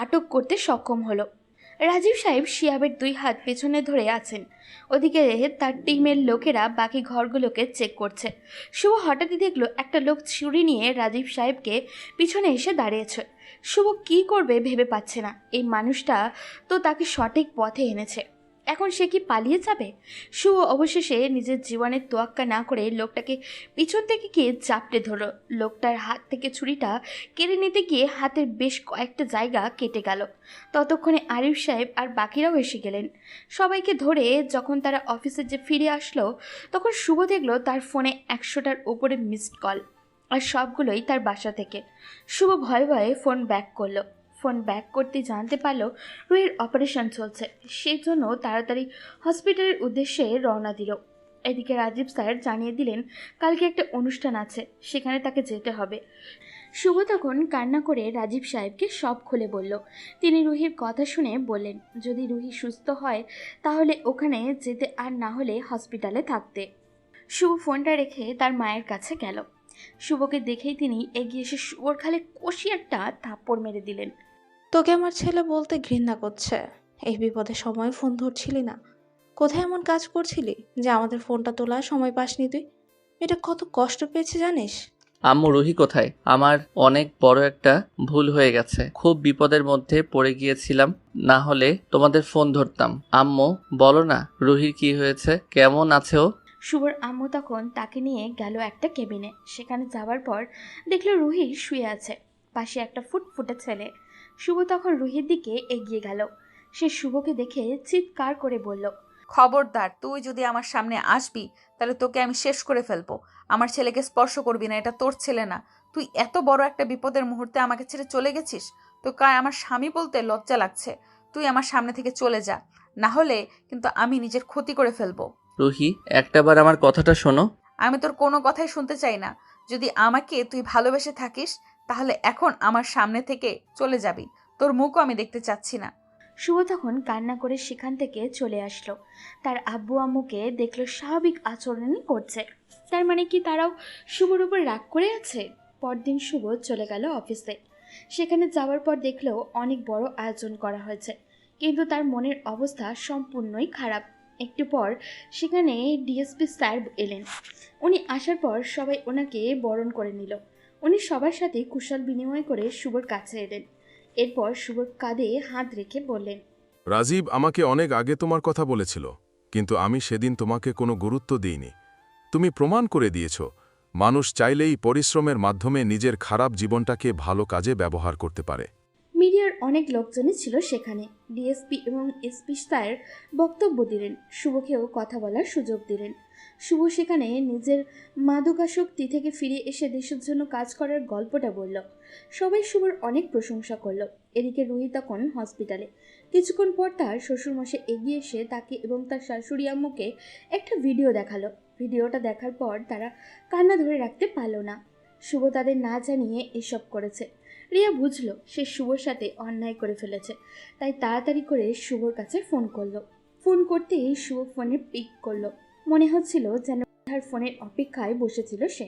আটক করতে সক্ষম হলো। রাজীব সাহেব শিহাবের 2 হাত পেছনে ধরে আছেন। ওদিকে তার টিমের লোকেরা বাকি ঘরগুলোকে চেক করছে। শুভ হঠাৎই দেখলো একটা লোক ছুরি নিয়ে রাজীব সাহেবকে পিছনে এসে দাঁড়িয়েছে। শুভ কি করবে ভেবে পাচ্ছে না। এই মানুষটা তো তাকে সঠিক পথে এনেছে। এখন সে কি পালিয়ে যাবে? শুভ অবশেষে নিজের জীবনের তোয়াক্কা না করে লোকটাকে পিছন থেকে গিয়ে চাপটে ধরল। লোকটার হাত থেকে ছুরিটা কেড়ে নিতে গিয়ে হাতের বেশ কয়েকটা জায়গা কেটে গেল। ততক্ষণে আরিফ সাহেব আর বাকিরাও এসে গেলেন। সবাইকে ধরে যখন তারা অফিসে যে ফিরে আসলো, তখন শুভ দেখলো তার ফোনে 100টার উপরে মিসড কল, আর সবগুলোই তার বাসা থেকে। শুভ ভয়ে ভয়ে ফোন ব্যাক করলো। ফোন ব্যাক করতে জানতে পারলো রুহির অপারেশন চলছে, সেই জন্য তাড়াতাড়ি হসপিটালের উদ্দেশ্যে রওনা দিল। এদিকে রাজীব স্যার জানিয়ে দিলেন কালকে একটা অনুষ্ঠান আছে, সেখানে তাকে যেতে হবে। শুভ তখন কান্না করে রাজীব সাহেবকে সব খুলে বলল। তিনি রুহির কথা শুনে বললেন যদি রুহি সুস্থ হয় তাহলে ওখানে যেতে, আর না হলে হসপিটালে থাকতে। শুভ ফোনটা রেখে তার মায়ের কাছে গেল। শুভকে দেখেই তিনি এগিয়ে এসে শুভর খালে কষি একটা থাপ্পড় মেরে দিলেন। তোকে আমার ছেলে বলতে ঘৃণা করছে। এই বিপদের সময় ফোন ধরছিলি না, কোথায় এমন কাজ করছিলি যে আমাদের ফোনটা তোলার সময় পাসনি তুই? এটা কত কষ্ট পেয়েছে জানিস? আম্মু, রুহি কোথায়? আমার অনেক বড় একটা ভুল হয়ে গেছে, খুব বিপদের মধ্যে পড়ে গিয়েছিলাম, না হলে তোমাদের ফোন ধরতাম। আম্মু বলো না, রুহির কি হয়েছে, কেমন আছে ও? শুভর আম্মু তখন তাকে নিয়ে গেল একটা কেবিনে। সেখানে যাওয়ার পর দেখলো রুহি শুয়ে আছে, পাশে একটা ফুটফুটে ছেলে। শুভ তখন রুহির দিকে এগিয়ে গেল। সে শুভকে দেখে চিৎকার করে বলল, খবরদার, তুই যদি আমার সামনে আসবি তাহলে তোকে আমি শেষ করে ফেলবো। আমার ছেলেকে স্পর্শ করবি না, এটা তোর ছেলে না। তুই এত বড় একটা বিপদের মুহূর্তে আমাকে ছেড়ে চলে গেছিস। তোকে আমার স্বামী বলতে লজ্জা লাগছে। তুই আমার সামনে থেকে চলে যা, না হলে কিন্তু আমি নিজের ক্ষতি করে ফেলবো। রুহি, একটাবার আমার কথাটা শোনো। আমি তোর কোনো কথাই শুনতে চাই না। যদি আমাকে তুই ভালোবেসে থাকিস তাহলে এখন আমার সামনে থেকে চলে যাবি। তোর মুখও আমি দেখতে চাচ্ছি না। শুভ তখন কান্না করে সেখান থেকে চলে আসলো। তার আব্বু আম্মুকে দেখলো স্বাভাবিক আচরণই করছে, তার মানে কি তারাও শুভর উপর রাগ করে আছে? পরদিন শুভ চলে গেল অফিসে। সেখানে যাওয়ার পর দেখলো অনেক বড় আয়োজন করা হয়েছে, কিন্তু তার মনের অবস্থা সম্পূর্ণই খারাপ। একটু পর সেখানে ডিএসপি স্যার এলেন। উনি আসার পর সবাই ওনাকে বরণ করে নিল। উনি সবার সাথে কুশল বিনিময় করে শুভর কাছে এলেন। এরপর শুভর কাঁধে হাত রেখে বললেন, রাজীব আমাকে অনেক আগে তোমার কথা বলেছিল, কিন্তু আমি সেদিন তোমাকে কোনো গুরুত্ব দিইনি। তুমি প্রমাণ করে দিয়েছ মানুষ চাইলেই পরিশ্রমের মাধ্যমে নিজের খারাপ জীবনটাকে ভালো কাজে ব্যবহার করতে পারে। মিডিয়ার অনেক লোকজনই ছিল সেখানে। ডিএসপি এবং এসপি স্যার বক্তব্য দিলেন, শুভকেও কথা বলার সুযোগ দিলেন। শুভ সেখানে নিজের মাদকাসক্তি থেকে ফিরে এসে দেশের জন্য কাজ করার গল্পটা বলল। সবাই শুভর অনেক প্রশংসা করলো। এদিকে রুহি তখন হসপিটালে। কিছুক্ষণ পর তার শ্বশুরমশাই এগিয়ে এসে তাকে এবং তার শাশুড়ি আম্মুকে একটা ভিডিও দেখালো। ভিডিওটা দেখার পর তারা কান্না ধরে রাখতে পারল না। শুভ তাদের না জানিয়ে এসব করেছে। রিয়া বুঝলো সে শুভর সাথে অন্যায় করে ফেলেছে, তাই তাড়াতাড়ি করে শুভর কাছে ফোন করলো। ফোন করতেই শুভ ফোনে পিক করলো। মনে হচ্ছিল যেন তার ফোনের অপেক্ষায় বসেছিল সে।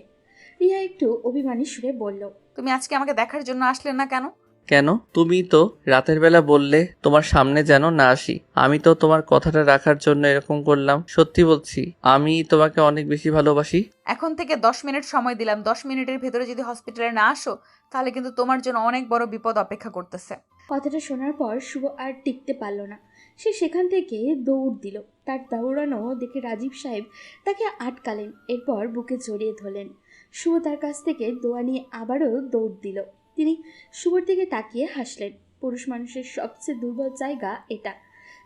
রিয়া একটু অভিমানী সুরে বলল, তুমি আজকে আমাকে দেখার জন্য আসলে না কেন? কেন? তুমি তো রাতের বেলা বললে তোমার সামনে যেন না আসি। আমি তো তোমার কথাটা রাখার জন্য এরকম করলাম। সত্যি বলছি, আমি তোমাকে অনেক বেশি ভালোবাসি। এখন থেকে 10 মিনিট সময় দিলাম। 10 মিনিটের ভেতরে যদি হসপিটালে না আসো তাহলে কিন্তু তোমার জন্য অনেক বড় বিপদ অপেক্ষা করতেছে। কথাটা শোনার পর শুভ আর টিকতে পারল না। সে সেখান থেকে দৌড় দিল। তার দৌড়ানো দেখে রাজীব সাহেব তাকে আটকালেন, এরপর বুকে জড়িয়ে ধরলেন। শুভ তার কাছ থেকে দোয়া নিয়ে আবারও দৌড় দিল। তিনি শুভর দিকে তাকিয়ে হাসলেন। পুরুষ মানুষের সবচেয়ে দুর্বল জায়গা এটা,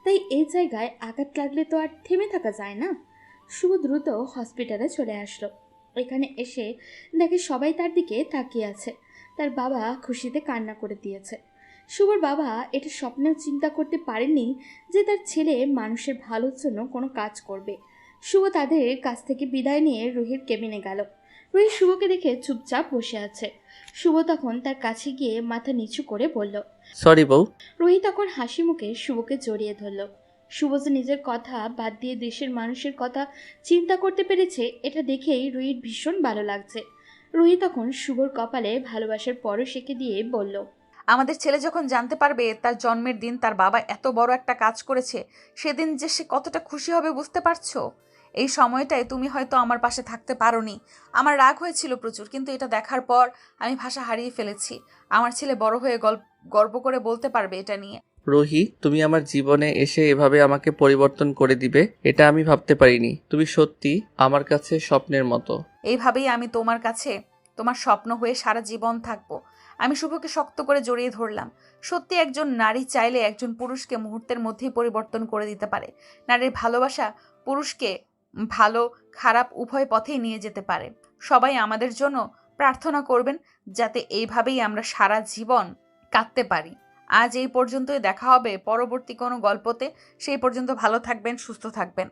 তাই এই জায়গায় আঘাত লাগলে তো আর থেমে থাকা যায় না। শুভ দ্রুত হসপিটালে চলে আসলো। এখানে এসে দেখে সবাই তার দিকে তাকিয়ে আছে। তার বাবা খুশিতে কান্না করে দিয়েছে। শুভর বাবা এটা স্বপ্নেও চিন্তা করতে পারেননি যে তার ছেলে মানুষের ভালোর জন্য কোনো কাজ করবে। শুভ তাদের কাছ থেকে বিদায় নিয়ে রুহির কেবিনে গেল। রুহি শুভকে দেখে চুপচাপ বসে আছে। শুভ তখন তার কাছে গিয়ে মাথা নিচু করে বলল, সরি বউ। রুহি তখন হাসি মুখে শুভকে জড়িয়ে ধরল। শুভ যে নিজের কথা বাদ দিয়ে দেশের মানুষের কথা চিন্তা করতে পেরেছে, এটা দেখেই রুহির ভীষণ ভালো লাগছে। রুহি তখন শুভর কপালে ভালোবাসার পরশ এঁকে দিয়ে বলল, আমাদের ছেলে যখন জানতে পারবে তার জন্মের দিন তার বাবা এত বড় একটা কাজ করেছে, সেদিন যে সে কতটা খুশি হবে বুঝতে পারছো? এই সময়টায় তুমি হয়তো আমার পাশে থাকতে পারোনি। আমার রাগ হয়েছিল প্রচুর, কিন্তু এটা দেখার পর আমি ভাষা হারিয়ে ফেলেছি। আমার ছেলে বড় হয়ে গর্ব করে বলতে পারবে এটা নিয়ে। রুহি, তুমি আমার জীবনে এসে এভাবে আমাকে পরিবর্তন করে দিবে এটা আমি ভাবতে পারিনি। তুমি সত্যি আমার কাছে স্বপ্নের মতো। এইভাবেই আমি তোমার কাছে তোমার স্বপ্ন হয়ে সারা জীবন থাকবো। আমি শুভকে শক্ত করে জড়িয়ে ধরলাম। সত্যি একজন নারী চাইলে একজন পুরুষকে মুহূর্তের মধ্যেই পরিবর্তন করে দিতে পারে। নারীর ভালোবাসা পুরুষকে ভালো খারাপ উভয় পথেই নিয়ে যেতে পারে। সবাই আমাদের জন্য প্রার্থনা করবেন যাতে এইভাবেই আমরা সারা জীবন কাটতে পারি। আজ এই পর্যন্তই, দেখা হবে পরবর্তী কোনো গল্পতে। সেই পর্যন্ত ভালো থাকবেন, সুস্থ থাকবেন।